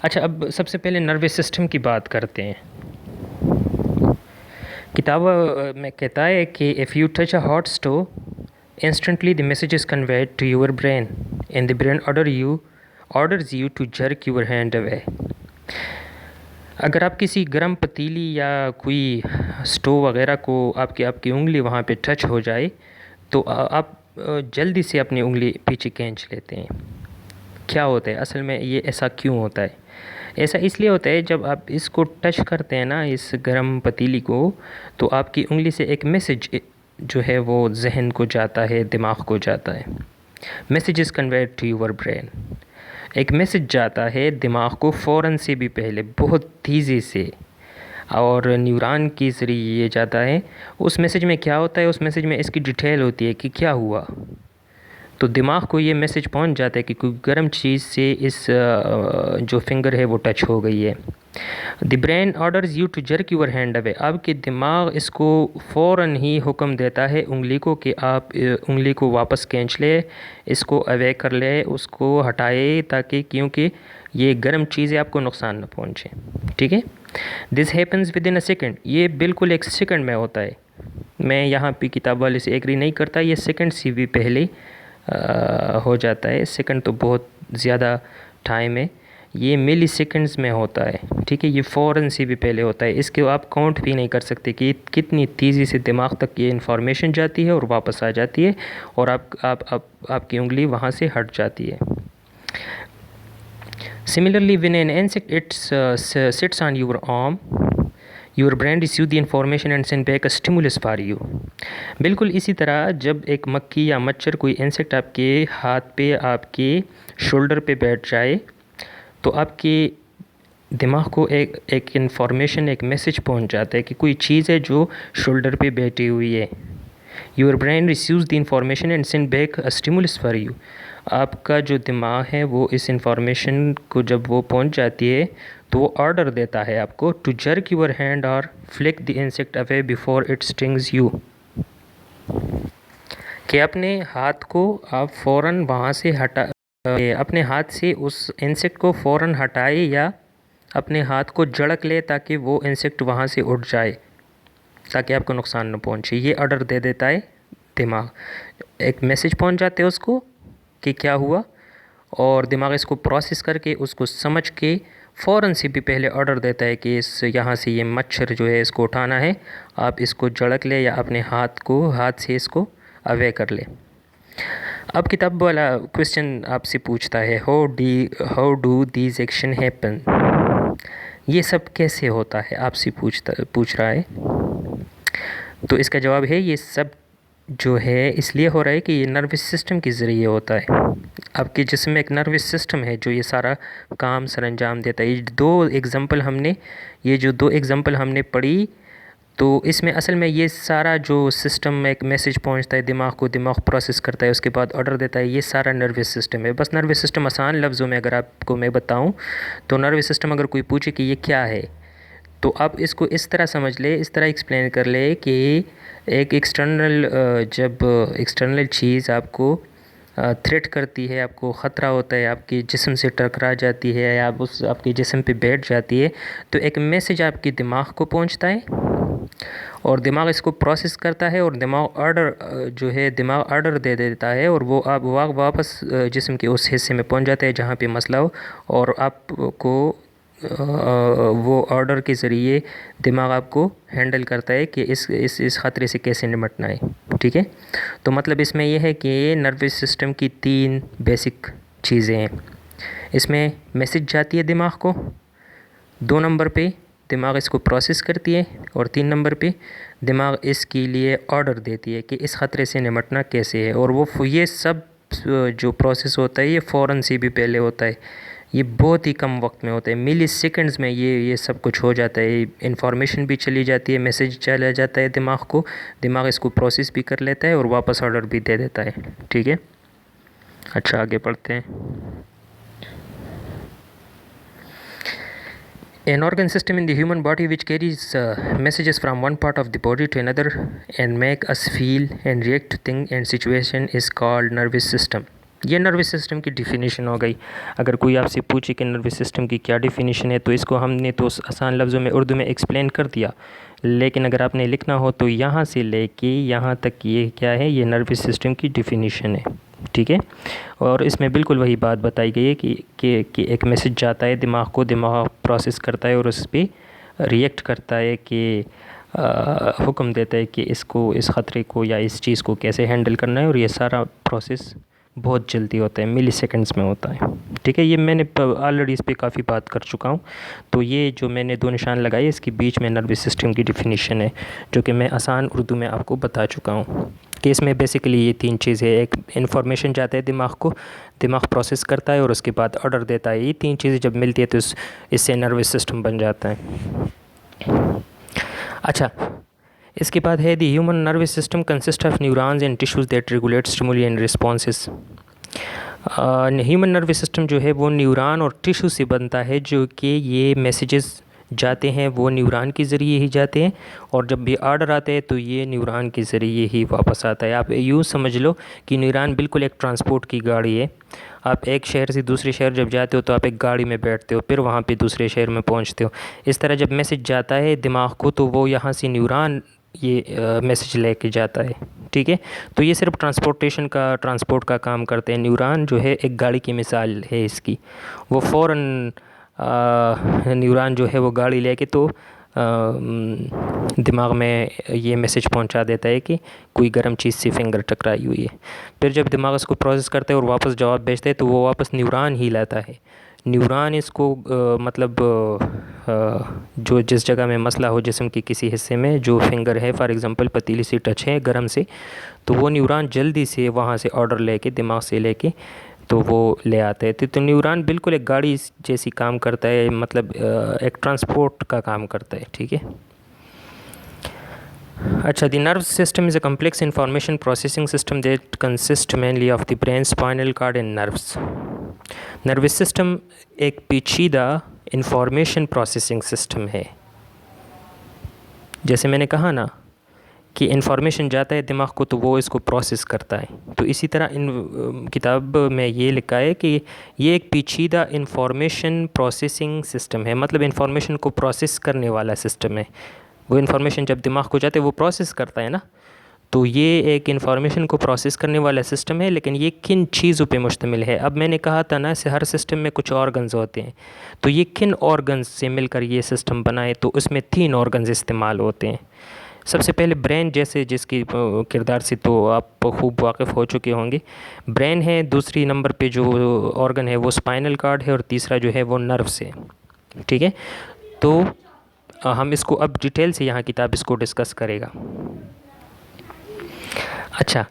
اچھا، اب سب سے پہلے نروس سسٹم کی بات کرتے ہیں. کتاب میں کہتا ہے کہ if you touch a hot stove, instantly the message is conveyed to your brain and the brain orders you to jerk your hand away. اگر آپ کسی گرم پتیلی یا کوئی سٹو وغیرہ کو آپ کی انگلی وہاں پہ ٹچ ہو جائے تو آپ جلدی سے اپنی انگلی پیچھے کھینچ لیتے ہیں. کیا ہوتا ہے اصل میں؟ یہ ایسا کیوں ہوتا ہے؟ ایسا اس لیے ہوتا ہے جب آپ اس کو ٹچ کرتے ہیں نا، اس گرم پتیلی کو، تو آپ کی انگلی سے ایک میسج جو ہے وہ ذہن کو جاتا ہے، دماغ کو جاتا ہے. Message is conveyed to your brain. ایک میسج جاتا ہے دماغ کو فوراً سے بھی پہلے، بہت تیزی سے، اور نیوران کے ذریعے یہ جاتا ہے. اس میسج میں کیا ہوتا ہے؟ اس میسج میں اس کی ڈیٹیل ہوتی ہے کہ کیا ہوا. تو دماغ کو یہ میسج پہنچ جاتا ہے کہ کوئی گرم چیز سے اس جو فنگر ہے وہ ٹچ ہو گئی ہے. The brain orders you to jerk your hand away. آپ کے دماغ اس کو فوراً ہی حکم دیتا ہے انگلی کو کہ آپ انگلی کو واپس کھینچ لے، اس کو اوے کر لے، اس کو ہٹائے، تاکہ کیونکہ یہ گرم چیزیں آپ کو نقصان نہ پہنچیں، ٹھیک ہے. دس happens with in a second. یہ بالکل ایک سیکنڈ میں ہوتا ہے. میں یہاں پہ کتاب والے سے ایگری نہیں کرتا، یہ سیکنڈ سے بھی پہلے ہو جاتا ہے. سیکنڈ تو بہت زیادہ ٹائم ہے، یہ ملی سیکنڈز میں ہوتا ہے، ٹھیک ہے. یہ فوراً سے بھی پہلے ہوتا ہے. اس کے آپ کاؤنٹ بھی نہیں کر سکتے کہ کتنی تیزی سے دماغ تک یہ انفارمیشن جاتی ہے اور واپس آ جاتی ہے، اور آپ کی انگلی وہاں سے ہٹ جاتی ہے. Similarly, when an insect sits on your arm, your brain receives the information and send back a stimulus for you. بالکل اسی طرح جب ایک مکھی یا مچھر، کوئی انسیکٹ آپ کے ہاتھ پہ، آپ کے شولڈر پہ بیٹھ جائے تو آپ کے دماغ کو ایک انفارمیشن، ایک میسج پہنچ جاتا ہے کہ کوئی چیز ہے جو شولڈر پہ بیٹھی ہوئی ہے، your brain receives the information and send back a stimulus for you. آپ کا جو دماغ ہے وہ اس انفارمیشن کو جب وہ پہنچ جاتی ہے تو وہ آرڈر دیتا ہے آپ کو ٹو جرک یور ہینڈ اور flick the insect away before it stings you, کہ اپنے ہاتھ کو آپ فوراً وہاں سے اپنے ہاتھ سے اس انسیکٹ کو فوراً ہٹائے یا اپنے ہاتھ کو جھڑک لے تاکہ وہ انسیکٹ وہاں سے اٹھ جائے تاکہ آپ کو نقصان نہ پہنچے. یہ آرڈر دے دیتا ہے دماغ. ایک میسج پہنچ جاتے ہے اس کو کہ کیا ہوا، اور دماغ اس کو پروسیس کر کے اس کو سمجھ کے فوراً سے بھی پہلے آرڈر دیتا ہے کہ یہاں سے یہ مچھر جو ہے اس کو اٹھانا ہے، آپ اس کو جھڑک لے یا اپنے ہاتھ سے اس کو اوے کر لے. اب کتاب والا کویسچن آپ سے پوچھتا ہے how do these action happen, یہ سب کیسے ہوتا ہے آپ سے پوچھ رہا ہے. تو اس کا جواب ہے یہ سب جو ہے اس لیے ہو رہا ہے کہ یہ نروس سسٹم کے ذریعے ہوتا ہے. آپ کے جسم میں ایک نروس سسٹم ہے جو یہ سارا کام سر انجام دیتا ہے. یہ جو دو ایگزامپل ہم نے پڑھی، تو اس میں اصل میں یہ سارا جو سسٹم میں ایک میسج پہنچتا ہے دماغ کو، دماغ پروسیس کرتا ہے، اس کے بعد آرڈر دیتا ہے، یہ سارا نروس سسٹم ہے. بس نروس سسٹم آسان لفظوں میں اگر آپ کو میں بتاؤں تو نروس سسٹم اگر کوئی پوچھے کہ یہ کیا ہے تو آپ اس کو اس طرح سمجھ لے، اس طرح ایکسپلین کر لے کہ ایک جب ایکسٹرنل چیز آپ کو تھریٹ کرتی ہے، آپ کو خطرہ ہوتا ہے، آپ کے جسم سے ٹکرا جاتی ہے یا آپ کے جسم پہ بیٹھ جاتی ہے، تو ایک میسج آپ کے دماغ کو پہنچتا ہے اور دماغ اس کو پروسیس کرتا ہے اور دماغ آرڈر دے دیتا ہے، اور وہ آپ واپس جسم کے اس حصے میں پہنچ جاتے ہیں جہاں پہ مسئلہ ہو، اور آپ کو وہ آرڈر کے ذریعے دماغ آپ کو ہینڈل کرتا ہے کہ اس خطرے سے کیسے نمٹنا ہے. ٹھیک ہے، تو مطلب اس میں یہ ہے کہ نروس سسٹم کی 3 بیسک چیزیں ہیں. اس میں میسج جاتی ہے دماغ کو، 2 نمبر پہ دماغ اس کو پروسیس کرتی ہے، اور 3 نمبر پہ دماغ اس کے لیے آرڈر دیتی ہے کہ اس خطرے سے نمٹنا کیسے ہے. اور یہ سب جو پروسیس ہوتا ہے یہ فوراً سے بھی پہلے ہوتا ہے، یہ بہت ہی کم وقت میں ہوتا ہے، ملی سیکنڈز میں یہ سب کچھ ہو جاتا ہے. انفارمیشن بھی چلی جاتی ہے، میسج چلا جاتا ہے دماغ کو، دماغ اس کو پروسیس بھی کر لیتا ہے اور واپس آرڈر بھی دے دیتا ہے. ٹھیک ہے، اچھا آگے پڑھتے ہیں. An organ system in the human body which carries messages from one part of the body to another and make us feel and react to things and situation is called nervous system. یہ nervous system کی definition ہو گئی. اگر کوئی آپ سے پوچھے کہ nervous system کی کیا ڈیفینیشن ہے تو اس کو ہم نے تو آسان لفظوں میں اردو میں ایکسپلین کر دیا، لیکن اگر آپ نے لکھنا ہو تو یہاں سے لے کے یہاں تک یہ کیا ہے، یہ نروس سسٹم کی ڈیفینیشن ہے. ٹھیک ہے، اور اس میں بالکل وہی بات بتائی گئی ہے کہ ایک میسج جاتا ہے دماغ کو، دماغ پروسیس کرتا ہے اور اس پہ ریئیکٹ کرتا ہے کہ حکم دیتا ہے کہ اس خطرے کو یا اس چیز کو کیسے ہینڈل کرنا ہے، اور یہ سارا پروسیس بہت جلدی ہوتا ہے، ملی سیکنڈز میں ہوتا ہے. ٹھیک ہے، یہ میں نے آلریڈی اس پہ کافی بات کر چکا ہوں. تو یہ جو میں نے 2 نشان لگائے اس کے بیچ میں نروس سسٹم کی ڈیفینیشن ہے جو کہ میں آسان اردو میں آپ کو بتا چکا ہوں کہ اس میں بیسیکلی یہ 3 چیزیں، ایک انفارمیشن جاتا ہے دماغ کو، دماغ پروسیس کرتا ہے اور اس کے بعد آرڈر دیتا ہے. یہ 3 چیزیں جب ملتی ہے تو اس سے نروس سسٹم بن جاتا ہے. اچھا، اس کے بعد ہے the human nervous system consist of neurons and tissues that regulate stimuli and responses. Human nervous system جو ہے وہ نیوران اور ٹیشو سے بنتا ہے، جو کہ یہ میسیجز جاتے ہیں وہ نیوران کے ذریعے ہی جاتے ہیں، اور جب بھی آرڈر آتے ہیں تو یہ نیوران کے ذریعے ہی واپس آتا ہے. آپ یوں سمجھ لو کہ نیوران بالکل ایک ٹرانسپورٹ کی گاڑی ہے. آپ ایک شہر سے دوسرے شہر جب جاتے ہو تو آپ ایک گاڑی میں بیٹھتے ہو، پھر وہاں پہ دوسرے شہر میں پہنچتے ہو. اس طرح جب میسج جاتا ہے دماغ کو تو وہ یہاں سے نیوران یہ میسج لے کے جاتا ہے. ٹھیک ہے، تو یہ صرف ٹرانسپورٹ کا کام کرتے ہیں. نیوران جو ہے ایک گاڑی کی مثال ہے اس کی. وہ فوراً نیوران جو ہے وہ گاڑی لے کے تو دماغ میں یہ میسج پہنچا دیتا ہے کہ کوئی گرم چیز سے فنگر ٹکرائی ہوئی ہے. پھر جب دماغ اس کو پروسیس کرتا ہے اور واپس جواب بھیجتا ہے تو وہ واپس نیوران ہی لاتا ہے. نیوران اس کو مطلب جو جس جگہ میں مسئلہ ہو جسم کے کسی حصے میں، جو فنگر ہے فار ایگزامپل پتیلی سے ٹچ ہے گرم سے، تو وہ نیوران جلدی سے وہاں سے آرڈر لے کے دماغ سے لے کے تو وہ لے آتے ہیں. تو نیوران بالکل ایک گاڑی جیسی کام کرتا ہے، مطلب ایک ٹرانسپورٹ کا کام کرتا ہے. ٹھیک ہے، اچھا، the nerve system is a complex information processing system that consist mainly of the brain, spinal cord and nerves. Nervous system ایک پیچیدہ انفارمیشن پروسیسنگ سسٹم ہے۔ جیسے میں نے کہا نا کہ انفارمیشن جاتا ہے دماغ کو تو وہ اس کو پروسیس کرتا ہے، تو اسی طرح کتاب میں یہ لکھا ہے کہ یہ ایک پیچیدہ انفارمیشن پروسیسنگ سسٹم ہے، مطلب انفارمیشن کو پروسیس کرنے والا سسٹم ہے۔ وہ انفارمیشن جب دماغ کو جاتے ہے وہ پروسیس کرتا ہے نا، تو یہ ایک انفارمیشن کو پروسیس کرنے والا سسٹم ہے۔ لیکن یہ کن چیزوں پہ مشتمل ہے؟ اب میں نے کہا تھا نا ہر سسٹم میں کچھ آرگنز ہوتے ہیں، تو یہ کن آرگنز سے مل کر یہ سسٹم بنائے؟ تو اس میں 3 آرگنز استعمال ہوتے ہیں۔ سب سے پہلے برین، جیسے جس کی کردار سے تو آپ خوب واقف ہو چکے ہوں گے، برین ہے۔ دوسری نمبر پہ جو آرگن ہے وہ اسپائنل کارڈ ہے، اور تیسرا جو ہے وہ نروس ہے، ٹھیک ہے؟ تو ہم اس کو اب ڈیٹیل سے یہاں کتاب اس کو ڈسکس کرے گا۔ اچھا،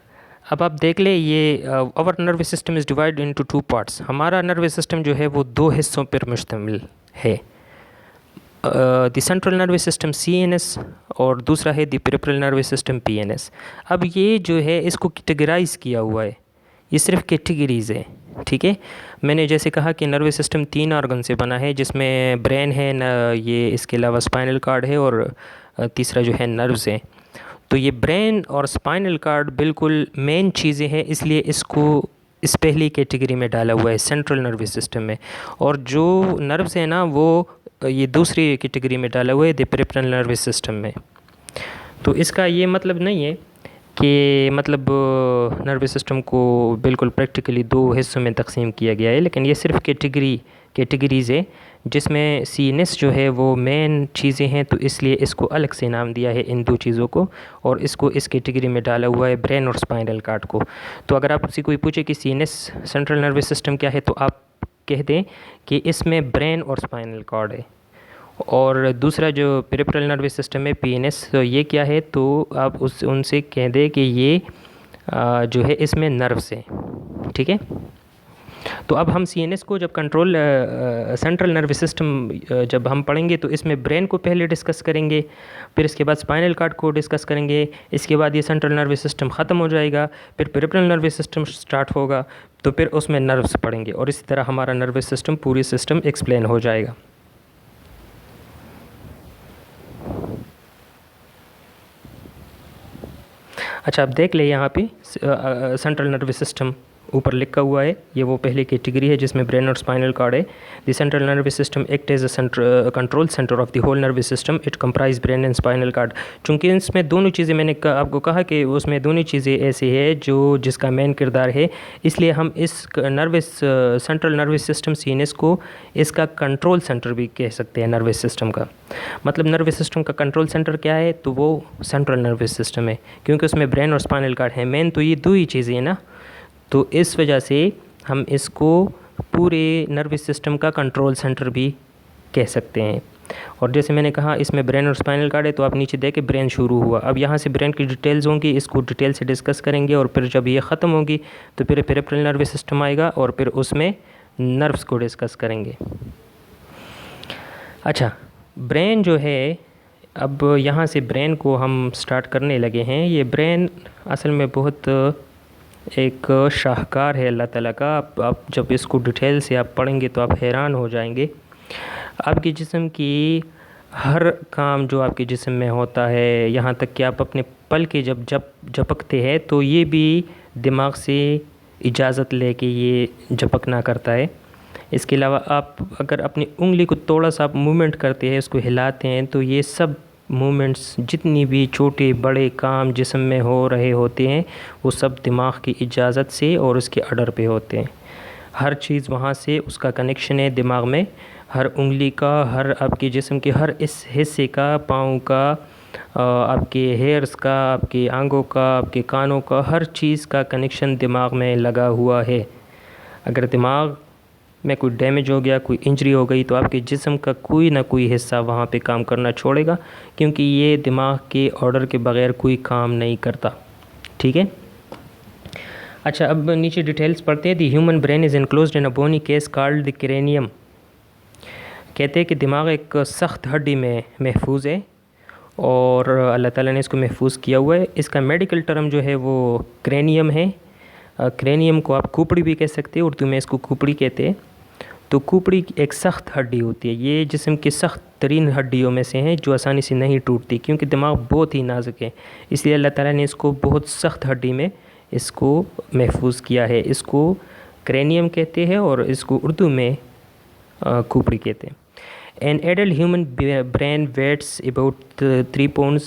اب آپ دیکھ لیں، یہ اور nervous system is divide into 2 parts. ہمارا نروس سسٹم جو ہے وہ 2 حصوں پر مشتمل ہے، the central nervous system CNS، اور دوسرا ہے دی پیریفرل نروس سسٹم PNS۔ اب یہ جو ہے اس کو کیٹیگرائز کیا ہوا ہے، یہ صرف کیٹیگریز ہے، ٹھیک ہے؟ میں نے جیسے کہا کہ نروس سسٹم 3 آرگن سے بنا ہے، جس میں برین ہے، یہ اس کے علاوہ اسپائنل کارڈ ہے، اور تیسرا جو ہے نروس ہے۔ تو یہ برین اور اسپائنل کارڈ بالکل مین چیزیں ہیں، اس لیے اس کو اس پہلی کیٹیگری میں ڈالا ہوا ہے، سینٹرل نروس سسٹم میں۔ اور جو نروس ہے نا وہ یہ دوسری کیٹیگری میں ڈالا ہوا ہے، دی پیریفرل نروس سسٹم میں۔ تو اس کا یہ مطلب نہیں ہے کہ مطلب نروس سسٹم کو بالکل پریکٹیکلی 2 حصوں میں تقسیم کیا گیا ہے، لیکن یہ صرف کیٹیگریز ہے، جس میں CNS جو ہے وہ مین چیزیں ہیں، تو اس لیے اس کو الگ سے نام دیا ہے ان 2 چیزوں کو، اور اس کو اس کیٹیگری میں ڈالا ہوا ہے برین اور اسپائنل کارڈ کو۔ تو اگر آپ سے کوئی پوچھے کہ CNS سینٹرل نروس سسٹم کیا ہے، تو آپ کہہ دیں کہ اس میں برین اور اسپائنل کارڈ ہے، اور دوسرا جو پیریفرل نروس سسٹم ہے PNS، تو یہ کیا ہے؟ تو آپ ان سے کہہ دیں کہ یہ جو ہے اس میں نروس ہے، ٹھیک ہے؟ تو اب ہم CNS کو جب سینٹرل نروس سسٹم جب ہم پڑھیں گے تو اس میں برین کو پہلے ڈسکس کریں گے، پھر اس کے بعد اسپائنل کارڈ کو ڈسکس کریں گے، اس کے بعد یہ سینٹرل نروس سسٹم ختم ہو جائے گا، پھر پیریفرل نروس سسٹم سٹارٹ ہوگا، تو پھر اس میں نروس پڑھیں گے، اور اسی طرح ہمارا نروس سسٹم پوری سسٹم ایکسپلین ہو جائے گا۔ اچھا، آپ دیکھ لیں یہاں پہ سینٹرل نروس سسٹم اوپر لکھا ہوا ہے، یہ وہ پہلی کیٹیگری ہے جس میں برین اور اسپائنل کارڈ ہے۔ The central nervous system act as a control centre of the whole nervous system, it comprise brain and spinal cord. چونکہ اس میں دونوں چیزیں، میں نے آپ کو کہا کہ اس میں دونوں چیزیں ایسی ہے جس کا مین کردار ہے، اس لیے ہم اس سینٹرل نروس سسٹم CNS کو اس کا کنٹرول سینٹر بھی کہہ سکتے ہیں نروس سسٹم کا۔ مطلب نروس سسٹم کا کنٹرول سینٹر کیا ہے؟ تو وہ سینٹرل نروس سسٹم ہے، کیونکہ اس میں برین اور اسپائنل کارڈ ہے، مین تو یہ 2 ہی چیزیں ہیں نا، تو اس وجہ سے ہم اس کو پورے نروس سسٹم کا کنٹرول سینٹر بھی کہہ سکتے ہیں۔ اور جیسے میں نے کہا اس میں برین اور اسپائنل کارڈ ہے، تو آپ نیچے دیکھیں برین شروع ہوا، اب یہاں سے برین کی ڈیٹیلز ہوں گی، اس کو ڈیٹیل سے ڈسکس کریں گے، اور پھر جب یہ ختم ہوگی تو پھر پیریفرل نروس سسٹم آئے گا، اور پھر اس میں نروس کو ڈسکس کریں گے۔ اچھا، برین جو ہے، اب یہاں سے برین کو ہم سٹارٹ کرنے لگے ہیں۔ یہ برین اصل میں بہت ایک شاہکار ہے اللہ تعالیٰ کا، آپ جب اس کو ڈیٹیل سے آپ پڑھیں گے تو آپ حیران ہو جائیں گے۔ آپ کے جسم کی ہر کام جو آپ کے جسم میں ہوتا ہے، یہاں تک کہ آپ اپنے پل کے جب جھپکتے ہیں تو یہ بھی دماغ سے اجازت لے کے یہ جھپکنا کرتا ہے۔ اس کے علاوہ آپ اگر اپنی انگلی کو تھوڑا سا آپ موومنٹ کرتے ہیں، اس کو ہلاتے ہیں، تو یہ سب موومنٹس جتنی بھی چھوٹے بڑے کام جسم میں ہو رہے ہوتے ہیں وہ سب دماغ کی اجازت سے اور اس کے آرڈر پہ ہوتے ہیں۔ ہر چیز وہاں سے اس کا کنیکشن ہے دماغ میں، ہر انگلی کا، ہر آپ کے جسم کے ہر اس حصے کا، پاؤں کا، آپ کے ہیئرز کا، آپ کے آنگوں کا، آپ کے کانوں کا، ہر چیز کا کنیکشن دماغ میں لگا ہوا ہے۔ اگر دماغ میں کوئی ڈیمیج ہو گیا، کوئی انجری ہو گئی، تو آپ کے جسم کا کوئی نہ کوئی حصہ وہاں پہ کام کرنا چھوڑے گا، کیونکہ یہ دماغ کے آرڈر کے بغیر کوئی کام نہیں کرتا، ٹھیک ہے؟ اچھا، اب نیچے ڈیٹیلز پڑھتے ہیں۔ The human brain is enclosed in a bony case called the cranium. کہتے ہیں کہ دماغ ایک سخت ہڈی میں محفوظ ہے، اور اللہ تعالیٰ نے اس کو محفوظ کیا ہوا ہے. اس کا میڈیکل ٹرم جو ہے وہ کرینیم ہے. کرینیم کو آپ کھوپڑی بھی کہہ سکتے ہیں, اردو میں اس کو کھوپڑی کہتے ہیں. تو کھوپڑی ایک سخت ہڈی ہوتی ہے, یہ جسم کی سخت ترین ہڈیوں میں سے ہیں جو آسانی سے نہیں ٹوٹتی, کیونکہ دماغ بہت ہی نازک ہے, اس لیے اللہ تعالیٰ نے اس کو بہت سخت ہڈی میں اس کو محفوظ کیا ہے. اس کو کرینیم کہتے ہیں اور اس کو اردو میں کھوپڑی کہتے ہیں. An adult human brain weighs about 3 pounds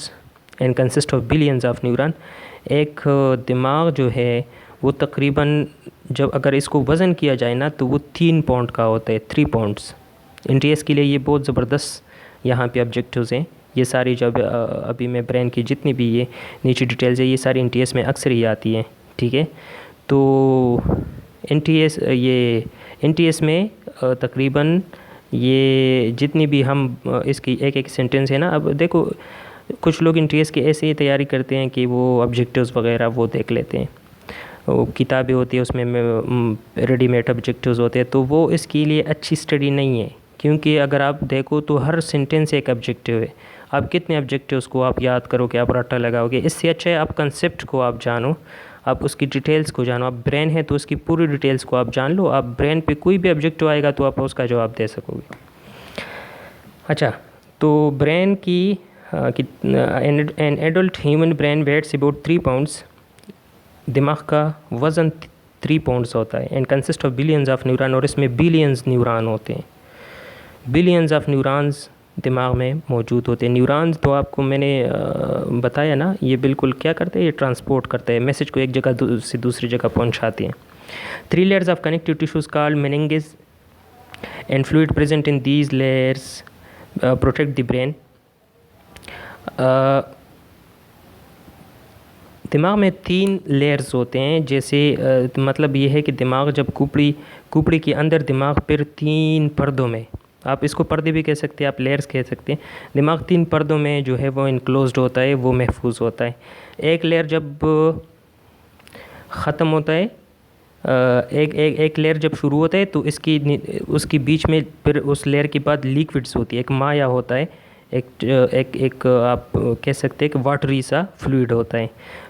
and consists of billions of neuron. ایک دماغ جو ہے وہ تقریباً جب اگر اس کو وزن کیا جائے نا تو وہ 3 پاؤنڈ کا ہوتا ہے, 3 پاؤنڈس. NTS کے لیے یہ بہت زبردست یہاں پہ آبجیکٹیوز ہیں. یہ ساری جب ابھی میں برین کی جتنی بھی یہ نیچے ڈیٹیلز ہے یہ ساری NTS میں اکثر ہی آتی ہیں, ٹھیک ہے. تو NTS میں تقریباً یہ جتنی بھی ہم اس کی ایک سینٹنس ہے نا, اب دیکھو کچھ لوگ NTS کی ایسے ہی تیاری کرتے ہیں کہ وہ آبجیکٹیوز وغیرہ وہ دیکھ لیتے ہیں, وہ کتابیں ہوتی ہیں اس میں ریڈی میڈ آبجیکٹیوز ہوتے ہیں, تو وہ اس کے لیے اچھی اسٹڈی نہیں ہے. کیونکہ اگر آپ دیکھو تو ہر سینٹنس ایک آبجیکٹیو ہے. آپ کتنے آبجیکٹیوز کو آپ یاد کرو کہ آپ رٹا لگاؤ گے, اس سے اچھا ہے آپ کنسیپٹ کو آپ جانو, آپ اس کی ڈیٹیلز کو جانو. آپ برین ہے تو اس کی پوری ڈیٹیلز کو آپ جان لو, آپ برین پہ کوئی بھی آبجیکٹیو آئے گا تو آپ اس کا جواب دے سکو گے. اچھا, تو برین کی an adult human brain weighs about 3 pounds. دماغ کا وزن 3 پاؤنڈس ہوتا ہے. And consist of billions of neuron, اور اس میں بلینز نیوران ہوتے ہیں. بلینز آف نیورانز دماغ میں موجود ہوتے ہیں. نیورانز تو آپ کو میں نے بتایا نا, یہ بالکل کیا کرتے ہیں, یہ ٹرانسپورٹ کرتے ہیں, میسج کو ایک جگہ سے دوسری جگہ پہنچاتے ہیں. 3 layers of connective tissues called meninges and fluid present in these layers protect the brain. دماغ میں 3 لیئرز ہوتے ہیں. جیسے مطلب یہ ہے کہ دماغ جب کھوپڑی کے اندر دماغ پھر 3 پردوں میں, آپ اس کو پردے بھی کہہ سکتے ہیں, آپ لیئرز کہہ سکتے ہیں. دماغ 3 پردوں میں جو ہے وہ انکلوزڈ ہوتا ہے, وہ محفوظ ہوتا ہے. ایک لیئر جب ختم ہوتا ہے, ایک لیئر جب شروع ہوتا ہے تو اس کی بیچ میں پھر اس لیئر کے بعد لیکوڈز ہوتی ہے, ایک مایا ہوتا ہے, ایک آپ کہہ سکتے ہیں کہ واٹری سا فلوئڈ ہوتا ہے.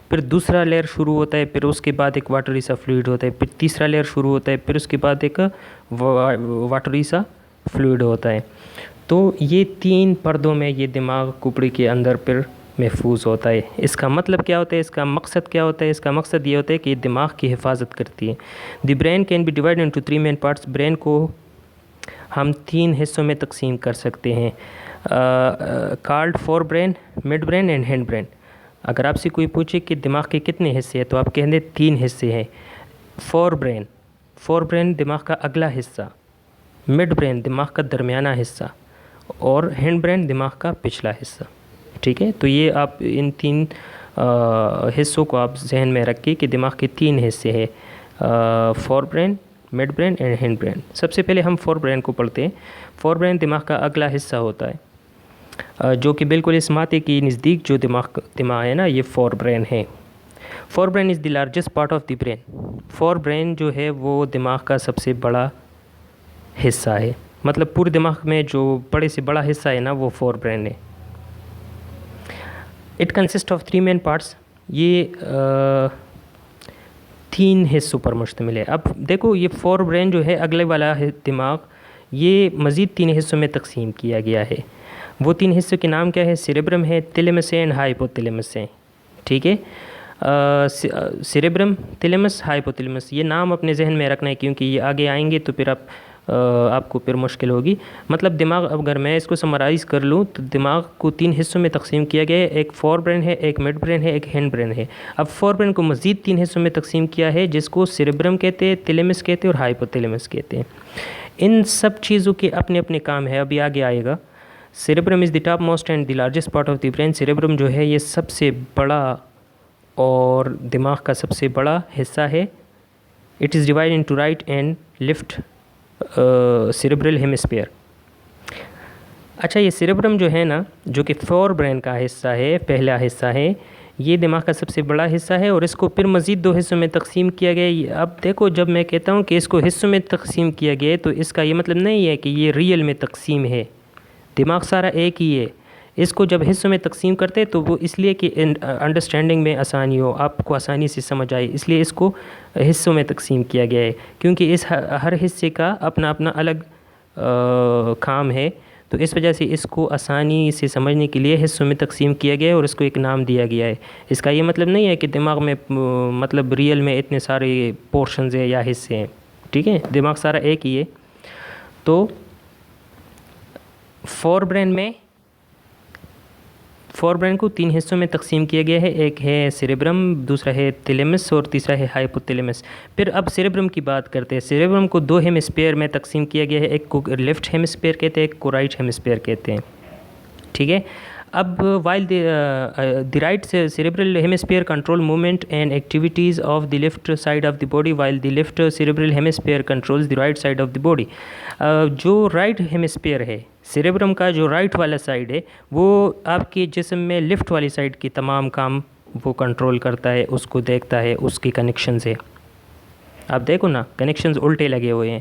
پھر دوسرا لیئر شروع ہوتا ہے, پھر اس کے بعد ایک واٹری سا فلوئڈ ہوتا ہے. پھر تیسرا لیئر شروع ہوتا ہے, پھر اس کے بعد ایک واٹری سا فلوئڈ ہوتا ہے. تو یہ 3 پردوں میں یہ دماغ کھوپڑی کے اندر پھر محفوظ ہوتا ہے. اس کا مطلب کیا ہوتا ہے, اس کا مقصد کیا ہوتا ہے؟ اس کا مقصد یہ ہوتا ہے کہ یہ دماغ کی حفاظت کرتی ہے. The brain can be divided into 3 main parts. Brain کو ہم 3 حصوں میں تقسیم کر سکتے ہیں, called forebrain, midbrain and hindbrain. اگر آپ سے کوئی پوچھے کہ دماغ کے کتنے حصے ہیں تو آپ کہیں گے 3 حصے ہیں. فور برین دماغ کا اگلا حصہ, مڈ برین دماغ کا درمیانہ حصہ, اور ہینڈ برین دماغ کا پچھلا حصہ. ٹھیک ہے, تو یہ آپ ان 3 حصوں کو آپ ذہن میں رکھیں کہ دماغ کے 3 حصے ہیں, forebrain, midbrain and hindbrain. سب سے پہلے ہم فور برین کو پڑھتے ہیں. فور برین دماغ کا اگلا حصہ ہوتا ہے جو کہ بالکل اس ماتھے کی نزدیک جو دماغ ہے نا, یہ فور برین ہے. Four brain is the largest part of the brain. Four brain جو ہے وہ دماغ کا سب سے بڑا حصہ ہے, مطلب پورے دماغ میں جو بڑے سے بڑا حصہ ہے نا وہ فور برین ہے. It consist of 3 main parts. یہ 3 حصوں پر مشتمل ہے. اب دیکھو یہ فور برین جو ہے اگلے والا دماغ, یہ مزید 3 حصوں میں تقسیم کیا گیا ہے. وہ 3 حصوں کے نام کیا ہے؟ سیریبرم ہے, تھیلیمس ہے اینڈ ہائپوتھیلیمس ہے. ٹھیک ہے, سیریبرم, تھیلیمس, ہائپوتھیلیمس, یہ نام اپنے ذہن میں رکھنا ہے کیونکہ یہ آگے آئیں گے تو پھر آپ کو پھر مشکل ہوگی. مطلب دماغ, اگر میں اس کو سمرائز کر لوں تو دماغ کو 3 حصوں میں تقسیم کیا گیا ہے. ایک فور برین ہے, ایک مڈ برین ہے, ایک ہینڈ برین ہے. اب فور برین کو مزید 3 حصوں میں تقسیم کیا ہے جس کو سیریبرم کہتے ہیں, تھیلیمس کہتے ہیں اور ہائپوتھیلیمس کہتے ہیں. ان سب چیزوں کے اپنے اپنے کام ہے, ابھی آگے آئے گا. Cerebrum is the top most and the largest part of the brain. Cerebrum جو ہے یہ سب سے بڑا اور دماغ کا سب سے بڑا حصہ ہے. It is divide into right and left cerebral hemisphere. اچھا, یہ سیریبرم جو ہے نا, جو کہ فور برین کا حصہ ہے, پہلا حصہ ہے, یہ دماغ کا سب سے بڑا حصہ ہے اور اس کو پھر مزید 2 حصوں میں تقسیم کیا گیا. اب دیکھو, جب میں کہتا ہوں کہ اس کو حصوں میں تقسیم کیا گیا تو اس کا یہ مطلب نہیں ہے کہ یہ ریئل میں تقسیم ہے. دماغ سارا ایک ہی ہے. اس کو جب حصوں میں تقسیم کرتے تو وہ اس لیے کہ انڈرسٹینڈنگ میں آسانی ہو، آپ کو آسانی سے سمجھ آئے، اس لیے اس کو حصوں میں تقسیم کیا گیا ہے، کیونکہ اس ہر حصے کا اپنا اپنا الگ کام ہے، تو اس وجہ سے اس کو آسانی سے سمجھنے کے لیے حصوں میں تقسیم کیا گیا ہے اور اس کو ایک نام دیا گیا ہے۔ اس کا یہ مطلب نہیں ہے کہ دماغ میں مطلب ریئل میں اتنے سارے پورشنز ہیں یا حصے ہیں، ٹھیک ہے، دماغ سارا ایک ہی ہے۔ تو فور برین کو 3 حصوں میں تقسیم کیا گیا ہے، ایک ہے سیریبرم، دوسرا ہے تھیلیمس اور تیسرا ہے ہائپوتھیلیمس۔ پھر اب سیریبرم کی بات کرتے ہیں۔ سیریبرم کو 2 ہیمسفیئر میں تقسیم کیا گیا ہے، ایک کو لیفٹ ہیمسفیئر کہتے ہیں، ایک کو رائٹ ہیمسفیئر کہتے ہیں، ٹھیک ہے۔ اب while the right cerebral hemisphere control movement and activities of the left side of the body while the left cerebral hemisphere controls the right side of the body۔ جو رائٹ ہیمسفیئر ہے cerebrum کا، جو right والا side ہے، وہ آپ کے جسم میں لیفٹ والی سائڈ کی تمام کام وہ کنٹرول کرتا ہے، اس کو دیکھتا ہے، اس کی کنیکشن سے۔ آپ دیکھو نا، کنیکشنز الٹے لگے ہوئے ہیں۔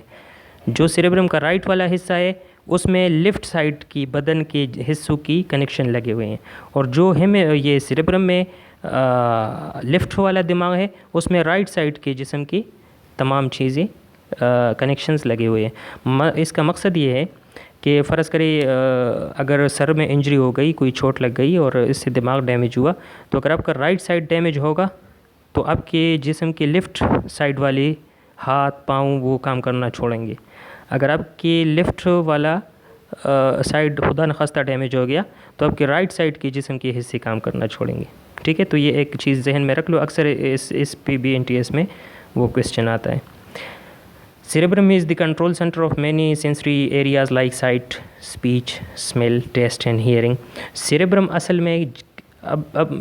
جو سیریبرم کا رائٹ والا حصہ ہے اس میں لیفٹ سائڈ کی بدن کے حصوں کی کنیکشن لگے ہوئے ہیں، اور جو یہ سیریبرم میں لیفٹ والا دماغ ہے اس میں رائٹ سائڈ کے جسم کی تمام چیزیں کنیکشنز لگے ہوئے ہیں۔ اس کا مقصد یہ ہے کہ فرض کرے اگر سر میں انجری ہو گئی، کوئی چوٹ لگ گئی اور اس سے دماغ ڈیمیج ہوا، تو اگر آپ کا رائٹ سائڈ ڈیمیج ہوگا تو آپ کے جسم کے لیفٹ سائڈ والے ہاتھ پاؤں وہ کام کرنا چھوڑیں گے۔ اگر آپ کی لیفٹ والا سائڈ خدا نخواستہ ڈیمیج ہو گیا تو آپ کے رائٹ سائڈ کے جسم کے حصے کام کرنا چھوڑیں گے، ٹھیک ہے۔ تو یہ ایک چیز ذہن میں رکھ لو، اکثر اس PBNTS میں وہ کویسچن آتا ہے۔ Cerebrum is the control centre of many sensory areas like sight, speech, smell, taste and hearing. Cerebrum اصل میں اب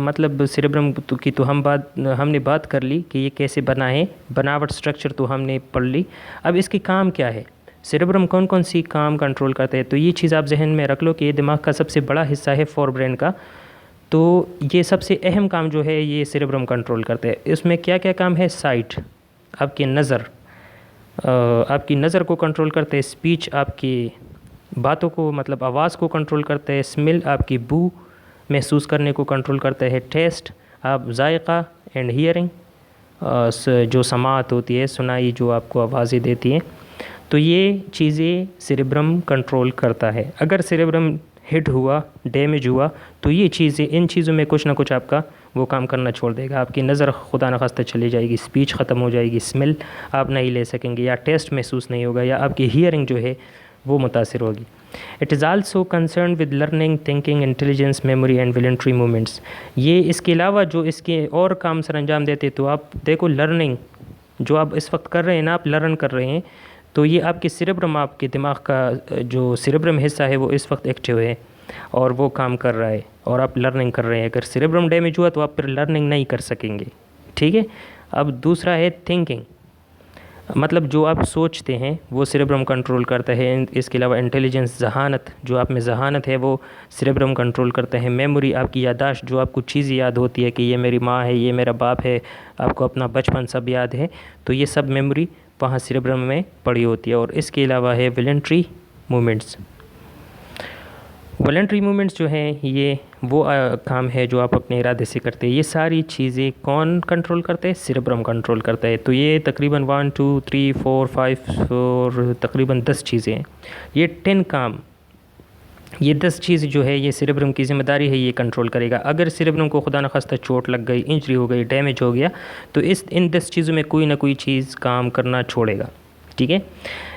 مطلب سیریبرم کی تو ہم نے بات کر لی کہ یہ کیسے بنا ہے، بناوٹ سٹرکچر تو ہم نے پڑھ لی۔ اب اس کی کام کیا ہے، سیریبرم کون کون سی کام کنٹرول کرتے ہیں، تو یہ چیز آپ ذہن میں رکھ لو کہ یہ دماغ کا سب سے بڑا حصہ ہے فور برین کا، تو یہ سب سے اہم کام جو ہے یہ سیریبرم کنٹرول کرتے ہیں۔ اس میں کیا کیا کام ہے، سائٹ آپ کی نظر کو کنٹرول کرتے ہیں، اسپیچ آپ کی باتوں کو مطلب آواز کو کنٹرول کرتے ہیں، اسمیل آپ کی بو محسوس کرنے کو کنٹرول کرتا ہے، ٹیسٹ آپ ذائقہ، اینڈ ہیئرنگ جو سماعت ہوتی ہے، سنائی جو آپ کو آوازیں دیتی ہیں، تو یہ چیزیں سیریبرم کنٹرول کرتا ہے۔ اگر سیریبرم ہٹ ہوا، ڈیمیج ہوا، تو یہ چیزیں، ان چیزوں میں کچھ نہ کچھ آپ کا وہ کام کرنا چھوڑ دے گا، آپ کی نظر خدا نخواستہ چلی جائے گی، اسپیچ ختم ہو جائے گی، اسمیل آپ نہیں لے سکیں گے، یا ٹیسٹ محسوس نہیں ہوگا، یا آپ کی ہیئرنگ جو ہے وہ متاثر ہوگی۔ It is also concerned with learning, thinking, intelligence, memory and voluntary movements. یہ اس کے علاوہ جو اس کے اور کام سر انجام دیتے، تو آپ دیکھو لرننگ جو آپ اس وقت کر رہے ہیں نا، آپ لرن کر رہے ہیں، تو یہ آپ کے سیریبرم، آپ کے دماغ کا جو سیریبرم حصہ ہے وہ اس وقت ایکٹیو ہے اور وہ کام کر رہا ہے اور آپ لرننگ کر رہے ہیں۔ اگر سیریبرم ڈیمیج ہوا تو آپ پھر لرننگ نہیں کر سکیں گے، ٹھیک ہے۔ اب دوسرا ہے تھنکنگ، مطلب جو آپ سوچتے ہیں وہ سیریبرم کنٹرول کرتا ہے۔ اس کے علاوہ انٹیلیجنس، ذہانت، جو آپ میں ذہانت ہے وہ سیریبرم کنٹرول کرتا ہے۔ میموری آپ کی یادداشت، جو آپ کو چیزیں یاد ہوتی ہے کہ یہ میری ماں ہے، یہ میرا باپ ہے، آپ کو اپنا بچپن سب یاد ہے، تو یہ سب میموری وہاں سیریبرم میں پڑی ہوتی ہے۔ اور اس کے علاوہ ہے ولنٹری موومنٹس۔ والنٹری موومنٹس جو ہیں یہ وہ کام ہے جو آپ اپنے ارادے سے کرتے ہیں۔ یہ ساری چیزیں کون کنٹرول کرتے ہیں، سیریبرم کنٹرول کرتا ہے۔ تو یہ تقریباً 1 2 3 4 5 اور تقریباً 10 چیزیں ہیں، یہ 10 کام، یہ 10 چیز جو ہے یہ سیریبرم کی ذمہ داری ہے، یہ کنٹرول کرے گا۔ اگر سیریبرم کو خدا نخواستہ چوٹ لگ گئی، انجری ہو گئی، ڈیمیج ہو گیا، تو ان 10 چیزوں میں کوئی نہ کوئی چیز کام کرنا چھوڑے گا، ٹھیک ہے۔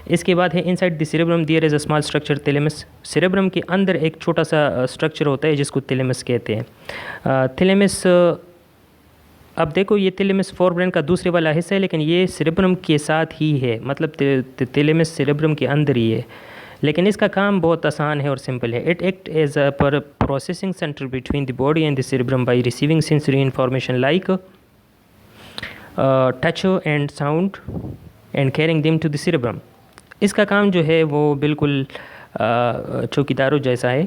اس کے بعد ہے inside the cerebrum there is a small structure thalamus. Cerebrum کے اندر ایک چھوٹا سا اسٹرکچر ہوتا ہے جس کو تھیلیمس کہتے ہیں۔ تھیلیمس، اب دیکھو یہ تھیلیمس فور برین کا دوسرے والا حصہ ہے، لیکن یہ سیریبرم کے ساتھ ہی ہے، مطلب تھیلیمس سیریبرم کے اندر ہی ہے، لیکن اس کا کام بہت آسان ہے اور سمپل ہے۔ It act as a processing centre between the body and the cerebrum by receiving sensory information like touch and sound and carrying them to the cerebrum. اس کا کام جو ہے وہ بالکل چوکیداروں جیسا ہے،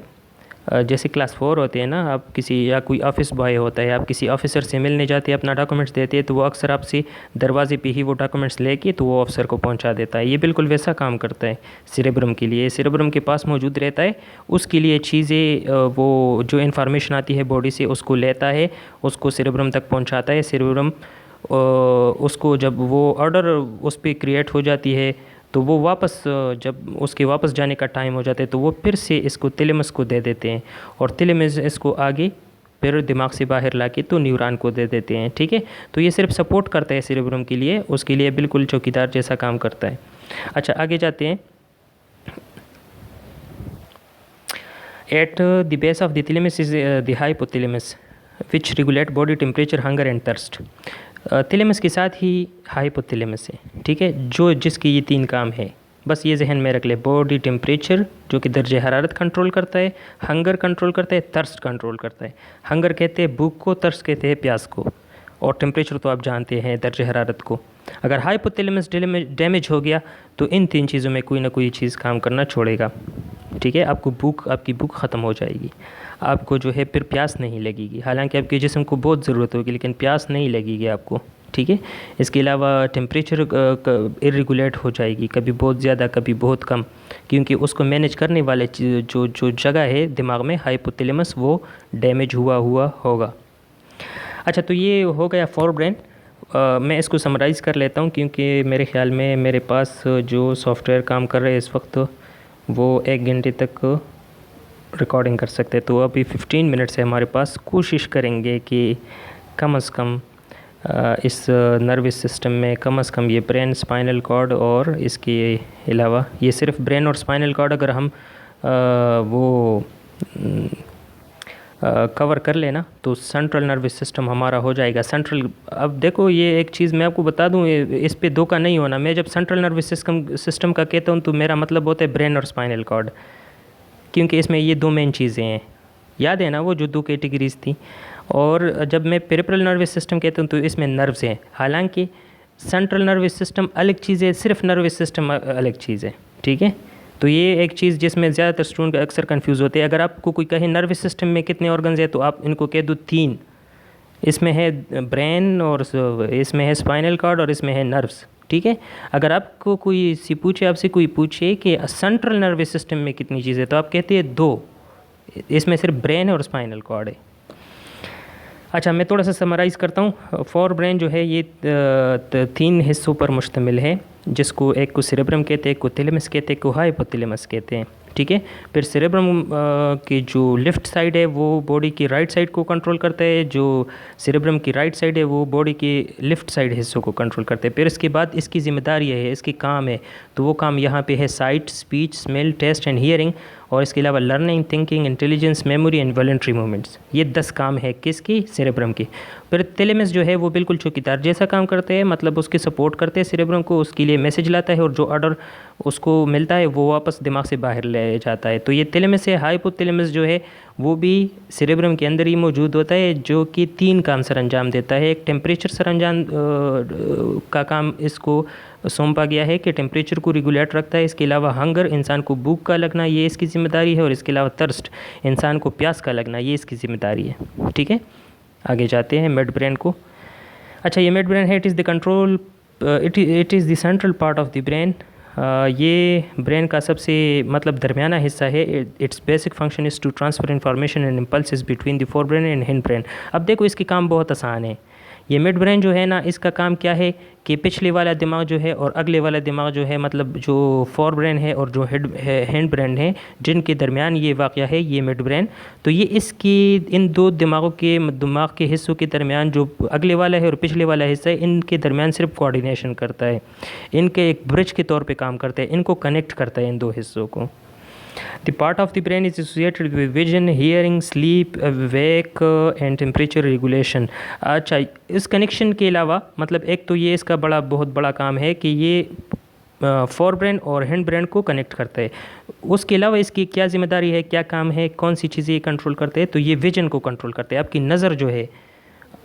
جیسے کلاس 4 ہوتے ہیں نا، آپ کسی یا کوئی آفس بوائے ہوتا ہے، آپ کسی آفیسر سے ملنے جاتے ہیں، اپنا ڈاکومنٹس دیتے ہیں، تو وہ اکثر آپ سے دروازے پہ ہی وہ ڈاکومنٹس لے کے تو وہ آفیسر کو پہنچا دیتا ہے. یہ بالکل ویسا کام کرتا ہے سیریبرم کے لیے. سیریبرم کے پاس موجود رہتا ہے، اس کے لیے چیزیں وہ جو انفارمیشن آتی ہے باڈی سے اس کو لیتا ہے، اس کو سیریبرم تک پہنچاتا ہے. سیریبرم اس کو جب وہ آرڈر اس پہ کریٹ ہو جاتی ہے تو وہ واپس جب اس کے واپس جانے کا ٹائم ہو جاتا ہے تو وہ پھر سے اس کو تیلیمس کو دے دیتے ہیں، اور تیلیمس اس کو آگے پھر دماغ سے باہر لا کے تو نیوران کو دے دیتے ہیں. ٹھیک ہے، تو یہ صرف سپورٹ کرتا ہے سیریبرم کے لیے، اس کے لیے بالکل چوکیدار جیسا کام کرتا ہے. اچھا آگے جاتے ہیں. At the base of the thalamus is the hypothalamus which regulate body temperature, hunger and thirst. Thalamus کے ساتھ ہی ہائپوتھیلیمس ہے. ٹھیک ہے، جس کی یہ 3 کام ہے، بس یہ ذہن میں رکھ لے. باڈی ٹیمپریچر جو کہ درجہ حرارت کنٹرول کرتا ہے، ہنگر کنٹرول کرتا ہے، تھرسٹ کنٹرول کرتا ہے. ہنگر کہتے ہیں بھوک کو، تھرسٹ کہتے ہیں پیاس کو، اور ٹیمپریچر تو آپ جانتے ہیں درجہ حرارت کو. اگر ہائپوتھیلیمس ڈیمیج ہو گیا تو ان 3 چیزوں میں کوئی نہ کوئی چیز کام کرنا چھوڑے گا. ٹھیک ہے، آپ کی بھوک ختم ہو جائے گی، آپ کو جو ہے پھر پیاس نہیں لگے گی، حالانکہ آپ کے جسم کو بہت ضرورت ہوگی لیکن پیاس نہیں لگے گی آپ کو. ٹھیک ہے، اس کے علاوہ ٹیمپریچر ارریگولیٹ ہو جائے گی، کبھی بہت زیادہ کبھی بہت کم، کیونکہ اس کو مینیج کرنے والے جو جگہ ہے دماغ میں ہائپوتھیلیمس وہ ڈیمیج ہوا ہوگا. اچھا تو یہ ہو گیا فور برین. میں اس کو سمرائز کر لیتا ہوں کیونکہ میرے خیال میں میرے پاس جو سافٹ ویئر کام کر رہے ہیں اس وقت وہ 1 گھنٹے تک ریکارڈنگ کر سکتے ہیں، تو ابھی 15 منٹ سے ہمارے پاس. کوشش کریں گے کہ کم از کم اس نروس سسٹم میں کم از کم یہ برین، اسپائنل کارڈ اور اس کے علاوہ یہ صرف برین اور اسپائنل کارڈ اگر ہم وہ کور کر لینا تو سینٹرل نروس سسٹم ہمارا ہو جائے گا. اب دیکھو یہ ایک چیز میں آپ کو بتا دوں، اس پہ دھوکہ نہیں ہونا. میں جب سینٹرل نروس سسٹم کا کہتا ہوں تو میرا مطلب ہوتا ہے برین اور اسپائنل کارڈ، کیونکہ اس میں یہ 2 مین چیزیں ہیں. یاد ہے نا وہ جو 2 کیٹیگریز تھیں. اور جب میں پیریفرل نروس سسٹم کہتا ہوں تو اس میں نروز ہیں، حالانکہ سینٹرل نروس سسٹم الگ چیز ہے، صرف نروس سسٹم الگ چیز ہے. ٹھیک ہے، تو یہ ایک چیز جس میں زیادہ تر اسٹوڈنٹ اکثر کنفیوز ہوتے ہیں. اگر آپ کو کوئی کہے نروس سسٹم میں کتنے آرگنز ہیں تو آپ ان کو کہہ دو 3. اس میں ہے برین، اور اس میں ہے اسپائنل کارڈ، اور اس میں ہے نروز. ٹھیک ہے، اگر آپ کو آپ سے کوئی پوچھے کہ سینٹرل نروس سسٹم میں کتنی چیزیں تو آپ کہتے ہیں 2. اس میں صرف برین اور اسپائنل کارڈ ہے. اچھا میں تھوڑا سا سمرائز کرتا ہوں. فور برین جو ہے یہ 3 حصوں پر مشتمل ہے، جس کو ایک کو سیریبرم کہتے ہیں، ایک کو تھیلیمس کہتے ہیں، ایک کو ہائپوتھیلیمس کہتے ہیں. ٹھیک ہے، پھر سیریبرم کی جو لیفٹ سائڈ ہے وہ باڈی کی رائٹ سائڈ کو کنٹرول کرتا ہے، جو سیریبرم کی رائٹ سائڈ ہے وہ باڈی کی لیفٹ سائڈ حصوں کو کنٹرول کرتے ہیں. پھر اس کے بعد اس کی ذمہ داری ہے، اس کی کام ہے، تو وہ کام یہاں پہ ہے sight, speech, smell, taste and hearing, اور اس کے علاوہ learning, thinking, intelligence, memory and voluntary movements. یہ 10 کام ہے کس کی؟ سیریبرم کی. پھر تھیلیمس جو ہے وہ بالکل چوکیدار جیسا کام کرتے ہیں، مطلب اس کے سپورٹ کرتے ہیں سیریبرم کو، اس کے لیے میسج لاتا ہے اور جو آرڈر اس کو ملتا ہے وہ واپس دماغ سے باہر لے جاتا ہے. تو یہ تھیلیمس ہے. ہائپوتھیلیمس جو ہے وہ بھی سیریبرم کے اندر ہی موجود ہوتا ہے، جو کہ 3 کام سر انجام دیتا ہے. ایک ٹیمپریچر سر انجام کا کام اس کو سونپا گیا ہے کہ ٹیمپریچر کو ریگولیٹ رکھتا ہے. اس کے علاوہ ہنگر، انسان کو بھوک کا لگنا، یہ اس کی ذمہ داری ہے. اور اس کے علاوہ تھرسٹ، انسان کو پیاس کا لگنا، یہ اس کی ذمہ داری ہے. ٹھیک ہے، آگے جاتے ہیں مڈ برین کو. اچھا یہ مڈ برین ہے، it is the central part of the brain. یہ برین کا سب سے مطلب درمیانہ حصہ ہے. Its basic function is to transfer information and impulses between the fore brain and hind brain. اب دیکھو اس کے کام بہت آسان ہے. یہ مڈ برین جو ہے نا، اس کا کام کیا ہے کہ پچھلے والا دماغ جو ہے اور اگلے والا دماغ جو ہے، مطلب جو فور برین ہے اور جو ہینڈ برین ہے، جن کے درمیان یہ واقعہ ہے یہ مڈ برین. تو یہ اس کی ان 2 دماغ کے حصوں کے درمیان جو اگلے والا ہے اور پچھلے والا حصہ ہے، ان کے درمیان صرف کوآرڈینیشن کرتا ہے. ان کے ایک برج کے طور پہ کام کرتا ہے، ان کو کنیکٹ کرتا ہے ان 2 حصوں کو. The part of the brain is associated with vision, hearing, sleep, wake and temperature regulation. اچھا اس کنیکشن کے علاوہ مطلب ایک تو یہ اس کا بہت بڑا کام ہے کہ یہ فور برین اور ہینڈ برین کو کنیکٹ کرتا ہے. اس کے علاوہ اس کی کیا ذمہ داری ہے، کیا کام ہے، کون سی چیزیں یہ کنٹرول کرتے ہیں؟ تو یہ ویژن کو کنٹرول کرتے ہیں، آپ کی نظر جو ہے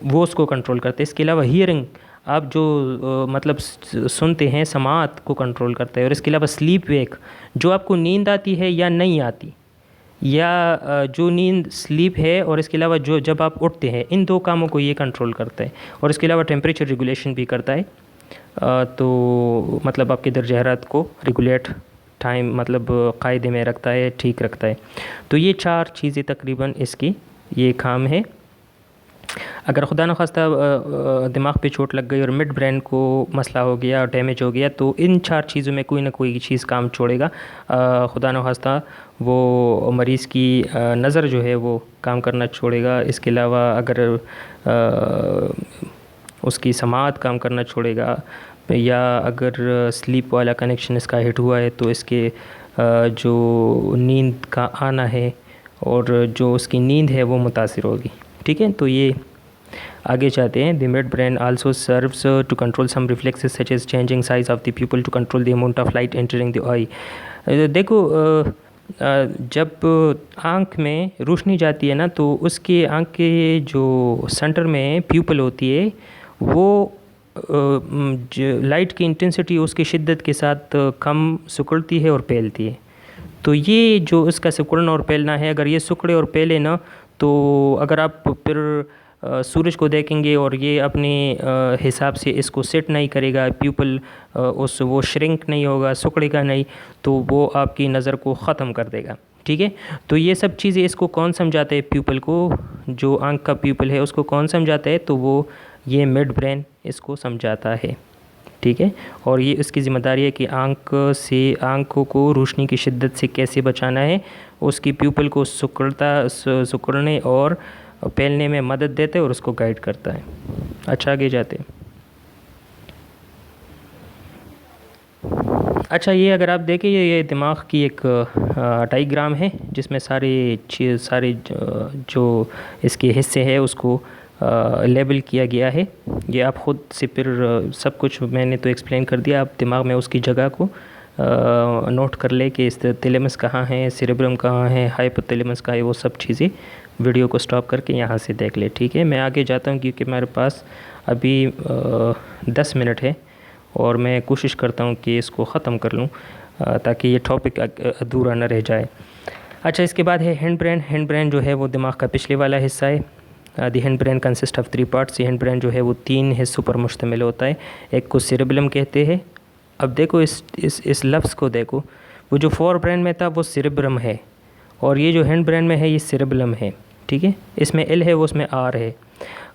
وہ اس کو کنٹرول کرتے ہیں. اس کے علاوہ ہیئرنگ، آپ جو مطلب سنتے ہیں، سماعت کو کنٹرول کرتا ہے. اور اس کے علاوہ سلیپ ویک، جو آپ کو نیند آتی ہے یا نہیں آتی، یا جو نیند سلیپ ہے اور اس کے علاوہ جو جب آپ اٹھتے ہیں، ان دو کاموں کو یہ کنٹرول کرتا ہے، اور اس کے علاوہ ٹیمپریچر ریگولیشن بھی کرتا ہے، تو مطلب آپ کے درجہ حرارت کو ریگولیٹ ٹائم مطلب قاعدے میں رکھتا ہے، ٹھیک رکھتا ہے۔ تو یہ 4 چیزیں تقریباً اس کی یہ کام ہے۔ اگر خدا نخواستہ دماغ پہ چوٹ لگ گئی اور مڈ برین کو مسئلہ ہو گیا اور ڈیمیج ہو گیا، تو ان 4 چیزوں میں کوئی نہ کوئی چیز کام چھوڑے گا۔ خدا نخواستہ وہ مریض کی نظر جو ہے وہ کام کرنا چھوڑے گا، اس کے علاوہ اگر اس کی سماعت کام کرنا چھوڑے گا، یا اگر سلیپ والا کنیکشن اس کا ہٹ ہوا ہے تو اس کے جو نیند کا آنا ہے اور جو اس کی نیند ہے وہ متاثر ہوگی، ٹھیک ہے۔ تو یہ آگے چاہتے ہیں، the mid brain also serves to control some reflexes such as changing size of the pupil to control the amount of light entering the eye. دیکھو جب آنکھ میں روشنی جاتی ہے نا، تو اس کے آنکھ کے جو سینٹر میں پیپل ہوتی ہے، وہ لائٹ کی انٹینسٹی اس کی شدت کے ساتھ کم سکڑتی ہے اور پھیلتی ہے۔ تو یہ جو اس کا سکڑنا اور پھیلنا ہے، اگر یہ سکڑے اور پھیلے نا، تو اگر آپ پھر سورج کو دیکھیں گے اور یہ اپنے حساب سے اس کو سیٹ نہیں کرے گا، پیپل وہ شرنک نہیں ہوگا، سکڑے گا نہیں، تو وہ آپ کی نظر کو ختم کر دے گا، ٹھیک ہے۔ تو یہ سب چیزیں اس کو کون سمجھاتے ہیں؟ پیپل کو، جو آنکھ کا پیپل ہے اس کو کون سمجھاتا ہے؟ تو وہ یہ مڈ برین اس کو سمجھاتا ہے، ٹھیک ہے۔ اور یہ اس کی ذمہ داری ہے کہ آنکھوں کو روشنی کی شدت سے کیسے بچانا ہے، اس کی پیپل کو سکڑنے اور پھیلنے میں مدد دیتے اور اس کو گائیڈ کرتا ہے۔ اچھا آگے جاتے ہیں۔ اچھا، یہ اگر آپ دیکھیں، یہ دماغ کی ایک ڈائیگرام ہے جس میں سارے جو اس کے حصے ہیں اس کو لیبل کیا گیا ہے۔ یہ آپ خود سے پھر سب کچھ میں نے تو ایکسپلین کر دیا، آپ دماغ میں اس کی جگہ کو نوٹ کر لے کہ تھیلیمس کہاں ہے، سیریبرم کہاں ہے، ہائپوتھیلیمس کہاں ہے، وہ سب چیزیں ویڈیو کو سٹاپ کر کے یہاں سے دیکھ لے، ٹھیک ہے۔ میں آگے جاتا ہوں کیونکہ میرے پاس ابھی 10 منٹ ہے اور میں کوشش کرتا ہوں کہ اس کو ختم کر لوں تاکہ یہ ٹاپک ادھورا نہ رہ جائے۔ اچھا، اس کے بعد ہے ہینڈ برین۔ ہینڈ برین جو ہے وہ دماغ کا پچھلے والا حصہ ہے۔ The hand brain consist of 3 parts. یہ ہینڈ برین جو ہے وہ 3 حصوں پر مشتمل ہوتا ہے۔ ایک کو سیریبلم کہتے ہیں۔ اب دیکھو اس لفظ کو دیکھو، وہ جو فور برین میں تھا وہ سیریبرم ہے، اور یہ جو ہینڈ برین میں ہے یہ سیریبلم ہے، ٹھیک ہے۔ اس میں ایل ہے، وہ اس میں آر ہے۔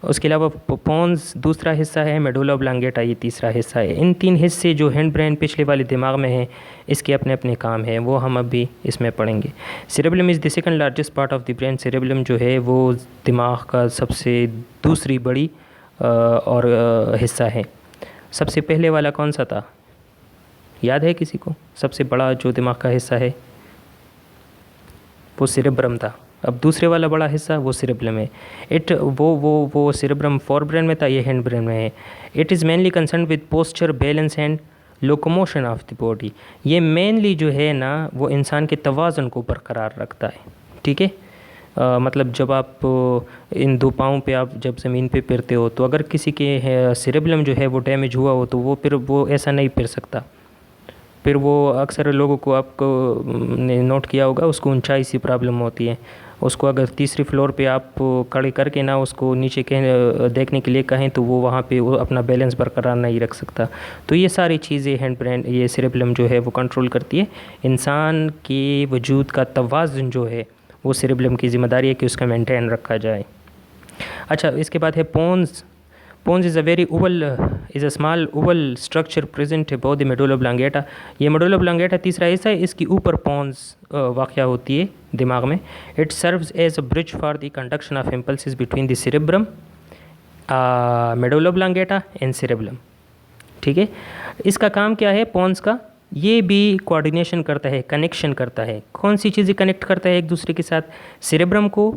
اس کے علاوہ پونز دوسرا حصہ ہے، میڈولا اوبلانگیٹا یہ تیسرا حصہ ہے۔ ان 3 حصے جو ہینڈ برین پچھلے والے دماغ میں ہیں، اس کے اپنے اپنے کام ہیں، وہ ہم ابھی اس میں پڑھیں گے۔ Cerebellum is the second largest part of the brain. Cerebellum جو ہے وہ دماغ کا سب سے دوسری بڑی اور حصہ ہے۔ سب سے پہلے والا کون سا تھا؟ یاد ہے کسی کو؟ سب سے بڑا جو دماغ کا حصہ ہے وہ سیریبرم تھا۔ اب دوسرے والا بڑا حصہ وہ سیریبلم ہے۔ وہ سیریبرم فور برین میں تھا، یہ ہینڈ برین میں ہے۔ It is mainly concerned with posture, balance and locomotion of the body. یہ مینلی جو ہے نا وہ انسان کے توازن کو برقرار رکھتا ہے، ٹھیک ہے۔ مطلب جب آپ ان 2 پاؤں پہ آپ جب زمین پہ پھرتے ہو، تو اگر کسی کے سیریبلم جو ہے وہ ڈیمیج ہوا ہو تو وہ ایسا نہیں پھر سکتا۔ پھر وہ اکثر لوگوں کو آپ کو نے نوٹ کیا ہوگا، اس کو اونچائی سی پرابلم ہوتی ہے۔ اس کو اگر تیسری فلور پہ آپ کھڑے کر کے نا اس کو نیچے دیکھنے کے لیے کہیں تو وہ وہاں پہ وہ اپنا بیلنس برقرار نہیں رکھ سکتا۔ تو یہ ساری چیزیں ہینڈ برین، یہ سیریبلم جو ہے وہ کنٹرول کرتی ہے۔ انسان کے وجود کا توازن جو ہے وہ سیریبلم کی ذمہ داری ہے کہ اس کا مینٹین رکھا جائے۔ اچھا، اس کے بعد ہے pawns. Pawns is a small oval structure present above the medulla oblongata۔ یہ medulla oblongata تیسرا حصہ ہے، اس کی اوپر پونز واقع ہوتی ہے دماغ میں۔ It serves as a bridge for the conduction of impulses between the cerebrum, medulla oblongata and cerebellum، ٹھیک ہے۔ اس کا کام کیا ہے پونز کا؟ یہ بھی کوآرڈینیشن کرتا ہے، کنیکشن کرتا ہے۔ کون سی چیزیں کنیکٹ کرتا ہے ایک دوسرے کے ساتھ؟ سیریبرم کو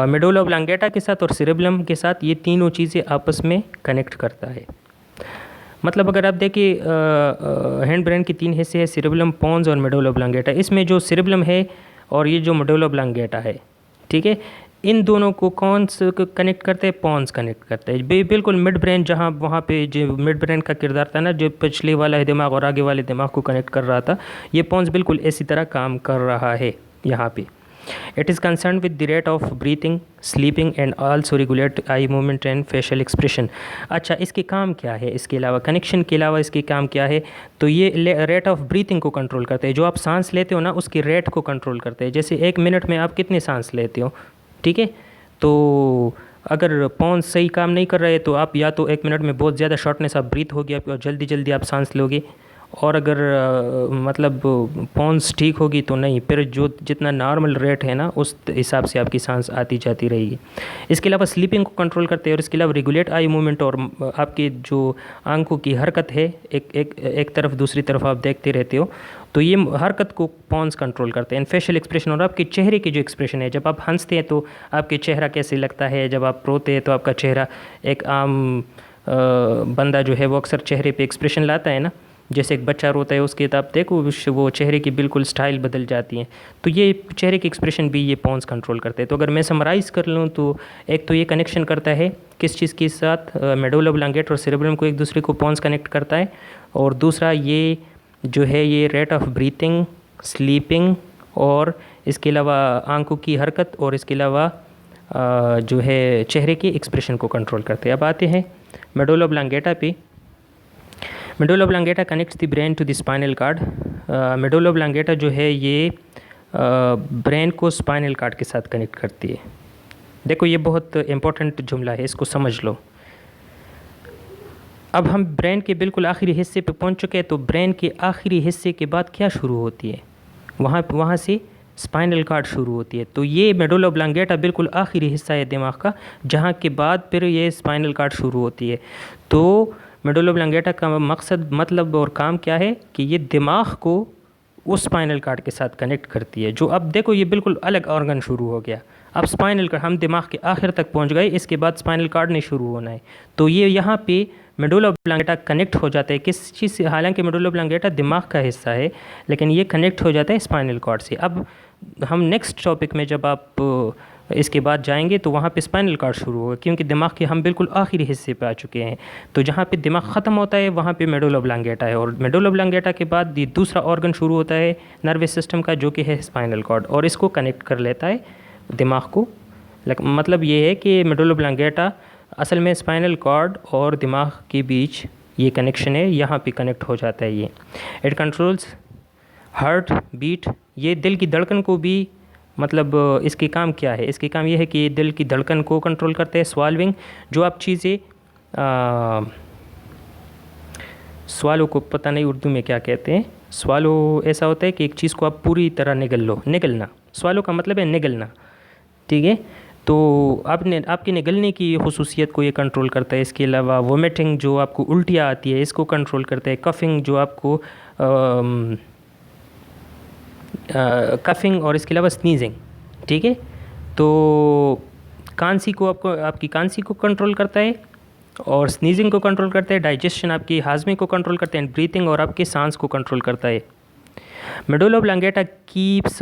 میڈولا اوبلانگیٹا کے ساتھ اور سیریبلم کے ساتھ، یہ تینوں چیزیں آپس میں کنیکٹ کرتا ہے۔ مطلب اگر آپ دیکھیں ہینڈ برین کے 3 حصے ہیں، سیریبلم، پونز اور میڈولا اوبلانگیٹا۔ اس میں جو سیریبلم ہے اور یہ جو میڈولا اوبلانگیٹا ہے، ٹھیک ہے، ان دونوں کو کون سے کنیکٹ کرتے ہیں؟ پونس کنیکٹ کرتے ہیں، بالکل مڈ برین جہاں وہاں پہ جو مڈ برین کا کردار تھا نا، جو پچھلے والا دماغ اور آگے والے دماغ کو کنیکٹ کر رہا تھا، یہ پونس بالکل اسی طرح کام کر رہا ہے یہاں پہ. It is concerned with the rate of breathing, sleeping and also regulate eye movement and facial expression. اچھا اس کے کام کیا ہے؟ اس کے علاوہ کنیکشن کے علاوہ اس کے کام کیا ہے؟ تو یہ ریٹ آف بریتھنگ کو کنٹرول کرتے ہیں. جو آپ سانس لیتے ہو نا، اس کی ریٹ کو کنٹرول کرتے ہیں. جیسے 1 منٹ میں آپ کتنے سانس لیتے ہو، ٹھیک ہے؟ تو اگر پونس صحیح کام نہیں کر رہے تو آپ یا تو 1 منٹ میں بہت زیادہ شارٹنیس آف بریتھ ہوگی آپ کو، جلدی آپ سانس لوگے، اور اگر مطلب پونس ٹھیک ہوگی تو نہیں، پھر جو جتنا نارمل ریٹ ہے نا اس حساب سے آپ کی سانس آتی جاتی رہے گی. اس کے علاوہ سلیپنگ کو کنٹرول کرتے ہیں، اور اس کے علاوہ ریگولیٹ آئی موومنٹ، اور آپ کی جو آنکھوں کی حرکت ہے ایک طرف دوسری طرف آپ دیکھتے رہتے ہو، تو یہ حرکت کو پونس کنٹرول کرتے ہیں. فیشل ایکسپریشن، اور آپ کے چہرے کی جو ایکسپریشن ہے، جب آپ ہنستے ہیں تو آپ کے چہرہ کیسے لگتا ہے، جب آپ روتے ہیں تو آپ کا چہرہ، ایک عام بندہ جو ہے وہ اکثر چہرے پہ ایکسپریشن لاتا ہے نا، جیسے ایک بچہ روتا ہے اس کے آپ دیکھو وہ چہرے کی بالکل سٹائل بدل جاتی ہیں. تو یہ چہرے کی ایکسپریشن بھی یہ پونس کنٹرول کرتے ہیں. تو اگر میں سمرائز کر لوں تو ایک تو یہ کنیکشن کرتا ہے کس چیز کے ساتھ؟ میڈولا obligata اور سیریبرم کو ایک دوسرے کو پونس کنیکٹ کرتا ہے. اور دوسرا یہ جو ہے یہ ریٹ آف بریتھنگ، سلیپنگ، اور اس کے علاوہ آنکھوں کی حرکت، اور اس کے علاوہ جو ہے چہرے کی ایکسپریشن کو کنٹرول کرتے ہیں. اب آتے ہیں میڈولا obligata پہ. Medulla obligata connects the brain to the spinal cord. Medulla obligata جو ہے یہ برین کو اسپائنل کارڈ کے ساتھ کنیکٹ کرتی ہے. دیکھو یہ بہت امپورٹنٹ جملہ ہے، اس کو سمجھ لو. اب ہم برین کے بالکل آخری حصے پہ پہنچ چکے ہیں. تو برین کے آخری حصے کے بعد کیا شروع ہوتی ہے؟ وہاں سے اسپائنل کارڈ شروع ہوتی ہے. تو یہ میڈولا obligata بالکل آخری حصہ ہے دماغ کا، جہاں کے بعد پھر یہ اسپائنل کارڈ شروع ہوتی ہے. تو میڈولا obligata کا مقصد، مطلب اور کام کیا ہے کہ یہ دماغ کو اس اسپائنل کارڈ کے ساتھ کنیکٹ کرتی ہے. جو اب دیکھو یہ بالکل الگ آرگن شروع ہو گیا. اب اسپائنل کارڈ، ہم دماغ کے آخر تک پہنچ گئے، اس کے بعد اسپائنل کارڈ نہیں شروع ہونا ہے. تو یہ یہاں پہ میڈولا obligata کنیکٹ ہو جاتا ہے کس چیز سے؟ حالانکہ میڈولا obligata دماغ کا حصہ ہے، لیکن یہ کنیکٹ ہو جاتا ہے اسپائنل کارڈ سے. اب ہم نیکسٹ ٹاپک میں جب آپ اس کے بعد جائیں گے تو وہاں پہ اسپائنل کارڈ شروع ہوگا، کیونکہ دماغ کے ہم بالکل آخری حصے پہ آ چکے ہیں. تو جہاں پہ دماغ ختم ہوتا ہے وہاں پہ میڈولا obligata ہے، اور میڈولا obligata کے بعد یہ دوسرا آرگن شروع ہوتا ہے نروس سسٹم کا، جو کہ ہے اسپائنل کارڈ، اور اس کو کنیکٹ کر لیتا ہے دماغ کو. مطلب یہ ہے کہ میڈولا obligata اصل میں اسپائنل کارڈ اور دماغ کے بیچ یہ کنیکشن ہے، یہاں پہ کنیکٹ ہو جاتا ہے یہ. It controls heart beat. یہ دل کی دھڑکن کو بھی، مطلب اس کے کام کیا ہے؟ اس کے کام یہ ہے کہ یہ دل کی دھڑکن کو کنٹرول کرتے ہیں. سوالونگ، جو آپ چیزیں سوالو کو پتہ نہیں اردو میں کیا کہتے ہیں. سوالو ایسا ہوتا ہے کہ ایک چیز کو آپ پوری طرح نگلنا. سوالو کا مطلب ہے نگلنا، ٹھیک ہے؟ تو آپ کی نگلنے کی خصوصیت کو یہ کنٹرول کرتا ہے. اس کے علاوہ وومیٹنگ، جو آپ کو الٹیاں آتی ہے، اس کو کنٹرول کرتا ہے. کفنگ، جو آپ کو کفنگ، اور اس کے علاوہ سنیزنگ، ٹھیک ہے؟ تو کانسی کو آپ کی کانسی کو کنٹرول کرتا ہے، اور سنیزنگ کو کنٹرول کرتا ہے. ڈائجیشن، آپ کی ہاضمے کو کنٹرول کرتے ہیں. بریتنگ، اور آپ کے سانس کو کنٹرول کرتا ہے. Medulla obligata keeps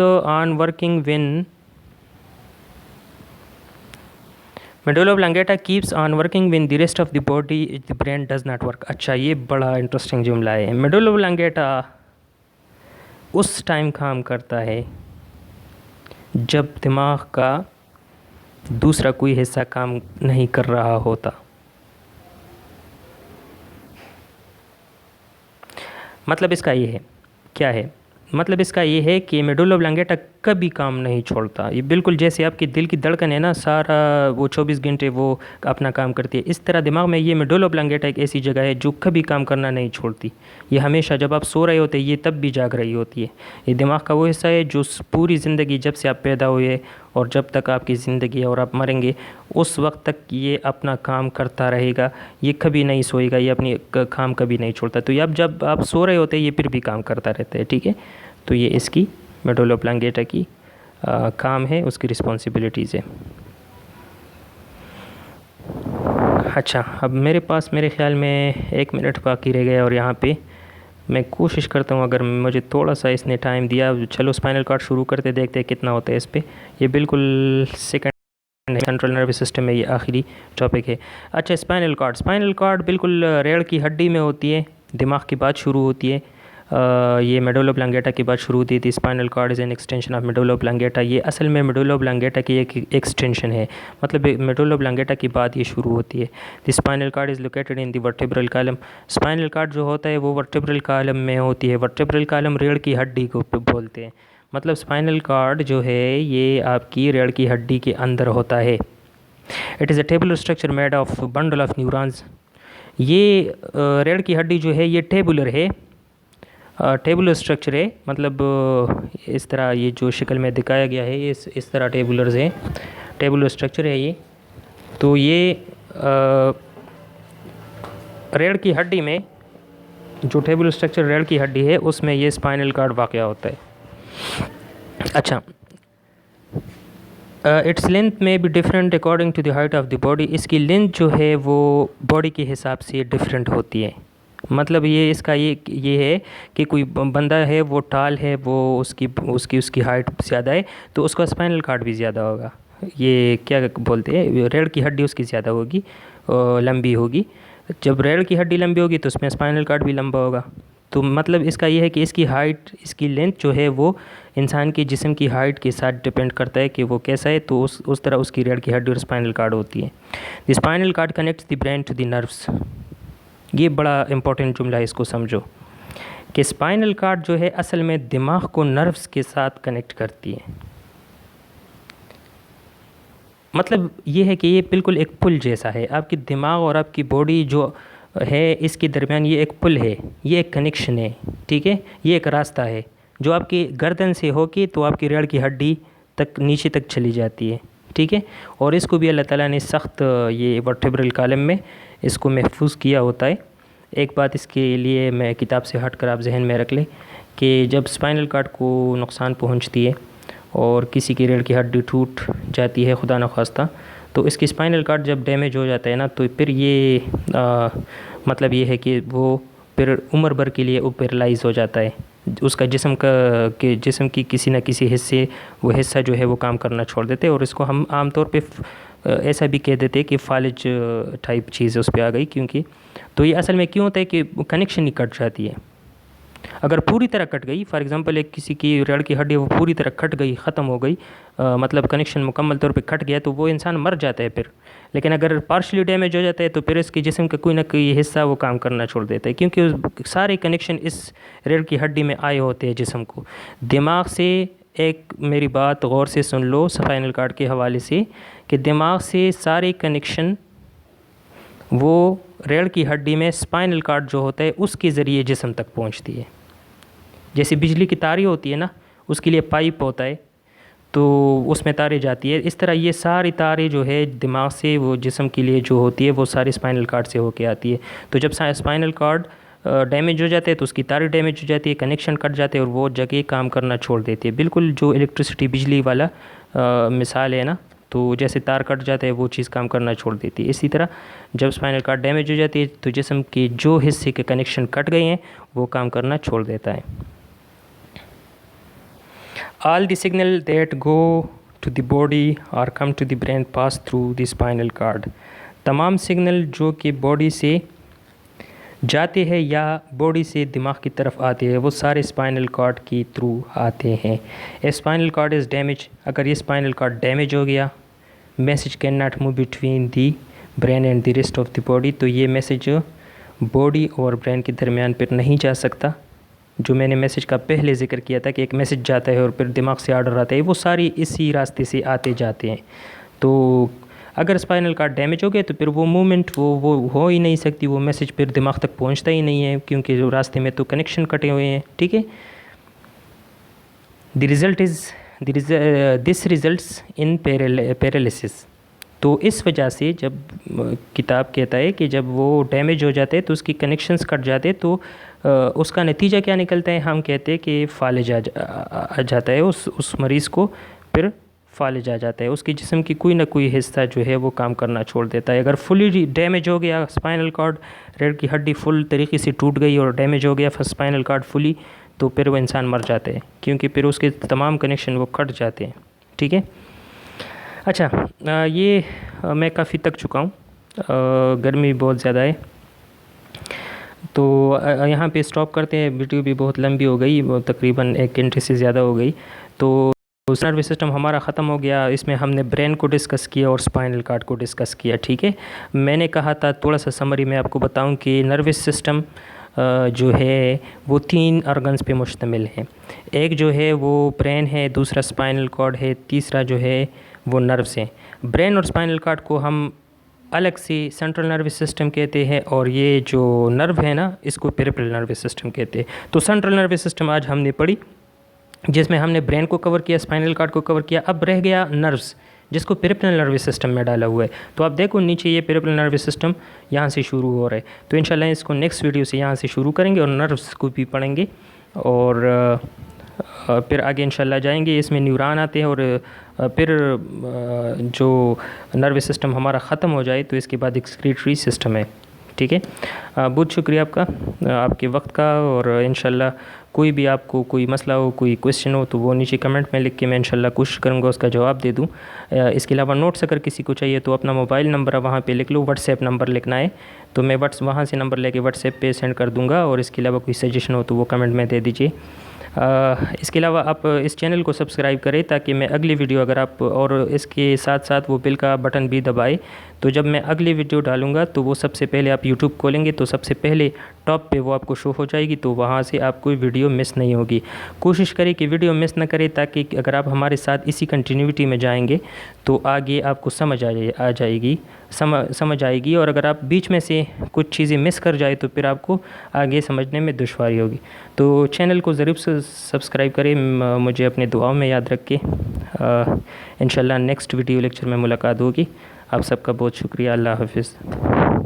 on working when the rest of the body, the brain does not work. اچھا یہ بڑا انٹرسٹنگ جملہ ہے. میڈولا obligata اس ٹائم کام کرتا ہے جب دماغ کا دوسرا کوئی حصہ کام نہیں کر رہا ہوتا. مطلب اس کا یہ ہے، کیا ہے مطلب اس کا یہ ہے کہ میڈولا obligata کبھی کام نہیں چھوڑتا. یہ بالکل جیسے آپ کی دل کی دھڑکن ہے نا، سارا وہ 24 گھنٹے وہ اپنا کام کرتی ہے، اس طرح دماغ میں یہ میڈولا obligata ایک ایسی جگہ ہے جو کبھی کام کرنا نہیں چھوڑتی. یہ ہمیشہ جب آپ سو رہے ہوتے یہ تب بھی جاگ رہی ہوتی ہے. یہ دماغ کا وہ حصہ ہے جو پوری زندگی، جب سے آپ پیدا ہوئے اور جب تک آپ کی زندگی ہے اور آپ مریں گے، اس وقت تک یہ اپنا کام کرتا رہے گا. یہ کبھی نہیں سوئے گا، یہ اپنی کام کبھی نہیں چھوڑتا. تو اب جب آپ سو رہے ہوتے یہ پھر بھی کام کرتا رہتا ہے، ٹھیک ہے؟ تو یہ اس کی میڈولا obligata کی کام ہے، اس کی رسپانسبلٹیز ہے. اچھا اب میرے پاس میرے خیال میں 1 منٹ باقی رہ گیا، اور یہاں پہ میں کوشش کرتا ہوں اگر مجھے تھوڑا سا اس نے ٹائم دیا. چلو اسپائنل کارڈ شروع کرتے، دیکھتے کتنا ہوتا ہے اس پہ. یہ بالکل سیکنڈ سینٹرل نروس سسٹم میں یہ آخری ٹاپک ہے. اچھا اسپائنل کارڈ بالکل ریڑھ کی ہڈی میں ہوتی ہے, دماغ کی بات شروع ہوتی ہے. یہ میڈولا بلانگیٹا کی بات شروع ہوتی تھی. Spinal cord is an extension of medulla oblongata. یہ اصل میں میڈولا بلانگیٹا کی ایک ایکسٹینشن ہے, مطلب میڈولا بلانگیٹا کی بات یہ شروع ہوتی ہے. The spinal cord is located in the vertebral column. Spinal cord جو ہوتا ہے وہ ورٹیبرل کالم میں ہوتی ہے. ورٹیبرل کالم ریڑھ کی ہڈی کو بولتے ہیں. مطلب اسپائنل کارڈ جو ہے یہ آپ کی ریڑھ کی ہڈی کے اندر ہوتا ہے. It is a tabular structure made of bundle of neurons. یہ ریڑھ کی ہڈی جو ہے یہ ٹیبولر ہے, ٹیبولر اسٹرکچر ہے. مطلب اس طرح یہ جو شکل میں دکھایا گیا ہے یہ اس طرح ٹیبولرز ہیں, ٹیبولر اسٹرکچر ہے یہ. تو یہ ریڑھ کی ہڈی میں جو ٹیبولر اسٹرکچر ریڑھ کی ہڈی ہے اس میں یہ اسپائنل کارڈ واقع ہوتا ہے. اچھا, اٹس لینتھ میں بھی different according to the height of the body. اس کی لینتھ جو ہے وہ باڈی کے حساب سے ڈفرینٹ ہوتی ہے. مطلب یہ اس کا یہ ہے کہ کوئی بندہ ہے وہ ٹال ہے, وہ اس کی ہائٹ زیادہ ہے تو اس کا اسپائنل کارڈ بھی زیادہ ہوگا. یہ کیا بولتے ہیں, ریڑھ کی ہڈی اس کی زیادہ ہوگی, لمبی ہوگی. جب ریڑھ کی ہڈی لمبی ہوگی تو اس میں اسپائنل کارڈ بھی لمبا ہوگا. تو مطلب اس کا یہ ہے کہ اس کی ہائٹ, اس کی لینتھ جو ہے وہ انسان کے جسم کی ہائٹ کے ساتھ ڈپینڈ کرتا ہے کہ وہ کیسا ہے. تو اس طرح اس کی ریڑھ کی ہڈی اور اسپائنل کارڈ ہوتی ہے. The spinal cord connects the brain to the nerves. یہ بڑا امپورٹنٹ جملہ ہے, اس کو سمجھو کہ اسپائنل کارڈ جو ہے اصل میں دماغ کو نروس کے ساتھ کنیکٹ کرتی ہے. مطلب یہ ہے کہ یہ بالکل ایک پل جیسا ہے. آپ کی دماغ اور آپ کی باڈی جو ہے اس کے درمیان یہ ایک پل ہے, یہ ایک کنیکشن ہے. ٹھیک ہے, یہ ایک راستہ ہے جو آپ کی گردن سے ہو کے تو آپ کی ریڑھ کی ہڈی تک نیچے تک چلی جاتی ہے. ٹھیک ہے, اور اس کو بھی اللہ تعالیٰ نے سخت یہ ورٹیبرل کالم میں اس کو محفوظ کیا ہوتا ہے. ایک بات اس کے لیے میں کتاب سے ہٹ کر آپ ذہن میں رکھ لیں کہ جب اسپائنل کارڈ کو نقصان پہنچتی ہے اور کسی کی ریڑھ کی ہڈی ٹوٹ جاتی ہے خدا نخواستہ, تو اس کی اسپائنل کارڈ جب ڈیمیج ہو جاتا ہے نا تو پھر یہ مطلب یہ ہے کہ وہ پھر عمر بھر کے لیے وہ پیرالائز ہو جاتا ہے. اس کا جسم کی کسی نہ کسی حصے وہ حصہ جو ہے وہ کام کرنا چھوڑ دیتے ہیں, اور اس کو ہم عام طور پہ ایسا بھی کہہ دیتے کہ فالج ٹائپ چیز اس پہ آ گئی. کیونکہ تو یہ اصل میں کیوں ہوتا ہے کہ کنیکشن ہی کٹ جاتی ہے. اگر پوری طرح کٹ گئی, فار ایگزامپل ایک کسی کی ریڑھ کی ہڈی وہ پوری طرح کٹ گئی, ختم ہو گئی, مطلب کنیکشن مکمل طور پہ کٹ گیا, تو وہ انسان مر جاتا ہے پھر. لیکن اگر پارشلی ڈیمیج ہو جاتا ہے تو پھر اس کے جسم کا کوئی نہ کوئی حصہ وہ کام کرنا چھوڑ دیتا ہے, کیونکہ سارے کنیکشن اس ریڑھ کی ہڈی میں آئے ہوتے ہیں جسم کو. دماغ سے ایک میری بات غور سے سن لو اسپائنل کارڈ کے حوالے سے, کہ دماغ سے سارے کنیکشن وہ ریڑھ کی ہڈی میں اسپائنل کارڈ جو ہوتا ہے اس کے ذریعے جسم تک پہنچتی ہے. جیسے بجلی کی تاریں ہوتی ہے نا, اس کے لیے پائپ ہوتا ہے تو اس میں تاریں جاتی ہے. اس طرح یہ ساری تاریں جو ہے دماغ سے وہ جسم کے لیے جو ہوتی ہے وہ ساری اسپائنل کارڈ سے ہو کے آتی ہے. تو جب اسپائنل کارڈ ڈیمیج ہو جاتے ہیں تو اس کی تاریں ڈیمیج ہو جاتی ہے, کنیکشن کٹ جاتے ہیں اور وہ جگہ کام کرنا چھوڑ دیتی ہے. بالکل جو الیکٹرسٹی بجلی والا مثال ہے نا, تو جیسے تار کٹ جاتا ہے وہ چیز کام کرنا چھوڑ دیتی ہے. اسی طرح جب اسپائنل کارڈ ڈیمیج ہو جاتی ہے تو جسم کے جو حصے کے کنیکشن کٹ گئے ہیں وہ کام کرنا چھوڑ دیتا ہے. All the signal that go to the body or come to the brain pass through the spinal cord. تمام سگنل جو کہ باڈی سے جاتے ہیں یا باڈی سے دماغ کی طرف آتے ہیں وہ سارے اسپائنل کارڈ کے تھرو آتے ہیں. Spinal cord is damage. اگر یہ اسپائنل کارڈ ڈیمیج ہو گیا, message can not move between the brain and the rest of the body, تو یہ میسیج باڈی اور برین کے درمیان پھر نہیں جا سکتا. جو میں نے میسیج کا پہلے ذکر کیا تھا کہ ایک میسیج جاتا ہے اور پھر دماغ سے آرڈر آتا ہے, وہ ساری اسی راستے سے آتے جاتے ہیں. تو اگر اسپائنل کارڈ ڈیمیج ہو گیا تو پھر وہ موومنٹ وہ ہو ہی نہیں سکتی, وہ میسیج پھر دماغ تک پہنچتا ہی نہیں ہے کیونکہ جو راستے میں تو کنیکشن کٹے ہوئے ہیں. ٹھیک ہے, دس ریزلٹس ان پیرالسس. تو اس وجہ سے جب کتاب کہتا ہے کہ جب وہ ڈیمیج ہو جاتے ہیں تو اس کی کنیکشنز کٹ جاتے ہیں, تو اس کا نتیجہ کیا نکلتا ہے, ہم کہتے ہیں کہ فالج آ جاتا ہے اس مریض کو, پھر فالج آ جاتا ہے. اس کے جسم کی کوئی نہ کوئی حصہ جو ہے وہ کام کرنا چھوڑ دیتا ہے. اگر فلی ڈیمیج ہو گیا اسپائنل کارڈ, ریڑھ کی ہڈی فل طریقے سے ٹوٹ گئی اور ڈیمیج ہو گیا اسپائنل کارڈ فلی, تو پھر وہ انسان مر جاتا ہے کیونکہ پھر اس کے تمام کنیکشن وہ کٹ جاتے ہیں. ٹھیک ہے, اچھا یہ میں کافی تک چکا ہوں، گرمی بہت زیادہ ہے، تو یہاں پہ اسٹاپ کرتے ہیں، ویڈیو بھی بہت لمبی ہو گئی، تقریباً 1 گھنٹے سے زیادہ ہو گئی. تو نروس سسٹم ہمارا ختم ہو گیا. اس میں ہم نے برین کو ڈسکس کیا اور اسپائنل کارڈ کو ڈسکس کیا. ٹھیک ہے، میں نے کہا تھا تھوڑا سا سمری میں آپ کو بتاؤں کہ نروس سسٹم جو ہے وہ 3 آرگنز پہ مشتمل ہے. ایک جو ہے وہ برین ہے، دوسرا اسپائنل کارڈ ہے، تیسرا جو ہے وہ نروس ہیں. برین اور اسپائنل کارڈ کو ہم الگ سے سینٹرل نروس سسٹم کہتے ہیں، اور یہ جو نرو ہے نا اس کو پیریفرل نروس سسٹم کہتے ہیں. تو سینٹرل نروس سسٹم آج ہم نے پڑھی، جس میں ہم نے برین کو کور کیا، اسپائنل کارڈ کو کور کیا. اب رہ گیا نروس، جس کو پیریفرل نروس سسٹم میں ڈالا ہوا ہے. تو آپ دیکھو نیچے یہ پیریفرل نروس سسٹم یہاں سے شروع ہو رہا ہے. تو انشاءاللہ اس کو نیکسٹ ویڈیو سے یہاں سے شروع کریں گے اور نروس کو بھی پڑھیں گے، اور پھر آگے انشاءاللہ جائیں گے. اس میں نیوران آتے ہیں، اور پھر جو نروس سسٹم ہمارا ختم ہو جائے تو اس کے بعد ایکسکریٹری سسٹم ہے. ٹھیک ہے، بہت شکریہ آپ کا، آپ کے وقت کا. اور انشاءاللہ کوئی بھی آپ کو کوئی مسئلہ ہو، کوئی کویسچن ہو، تو وہ نیچے کمنٹ میں لکھ کے میں انشاءاللہ کوشش کروں گا اس کا جواب دے دوں. اس کے علاوہ نوٹس اگر کسی کو چاہیے تو اپنا موبائل نمبر وہاں پہ لکھ لو، واٹس ایپ نمبر لکھنا ہے تو میں وہاں سے نمبر لے کے واٹس ایپ پہ سینڈ کر دوں گا. اور اس کے علاوہ کوئی سجیشن ہو تو وہ کمنٹ میں دے دیجیے. اس کے علاوہ آپ اس چینل کو سبسکرائب کریں تاکہ میں اگلی ویڈیو اگر آپ، اور اس کے ساتھ ساتھ وہ بیل کا بٹن بھی دبائے، تو جب میں اگلی ویڈیو ڈالوں گا تو وہ سب سے پہلے آپ یوٹیوب کھولیں گے تو سب سے پہلے ٹاپ پہ وہ آپ کو شو ہو جائے گی، تو وہاں سے آپ کوئی ویڈیو مس نہیں ہوگی. کوشش کریں کہ ویڈیو مس نہ کریں، تاکہ اگر آپ ہمارے ساتھ اسی کنٹینیوٹی میں جائیں گے تو آگے آپ کو سمجھ آئے گی. اور اگر آپ بیچ میں سے کچھ چیزیں مس کر جائے تو پھر آپ کو آگے سمجھنے میں دشواری ہوگی. تو چینل کو ضرور سبسکرائب کریں، مجھے اپنے دعاؤں میں یاد رکھ کے. انشاءاللہ نیکسٹ ویڈیو لیکچر میں ملاقات ہوگی. آپ سب کا بہت شکریہ. اللہ حافظ.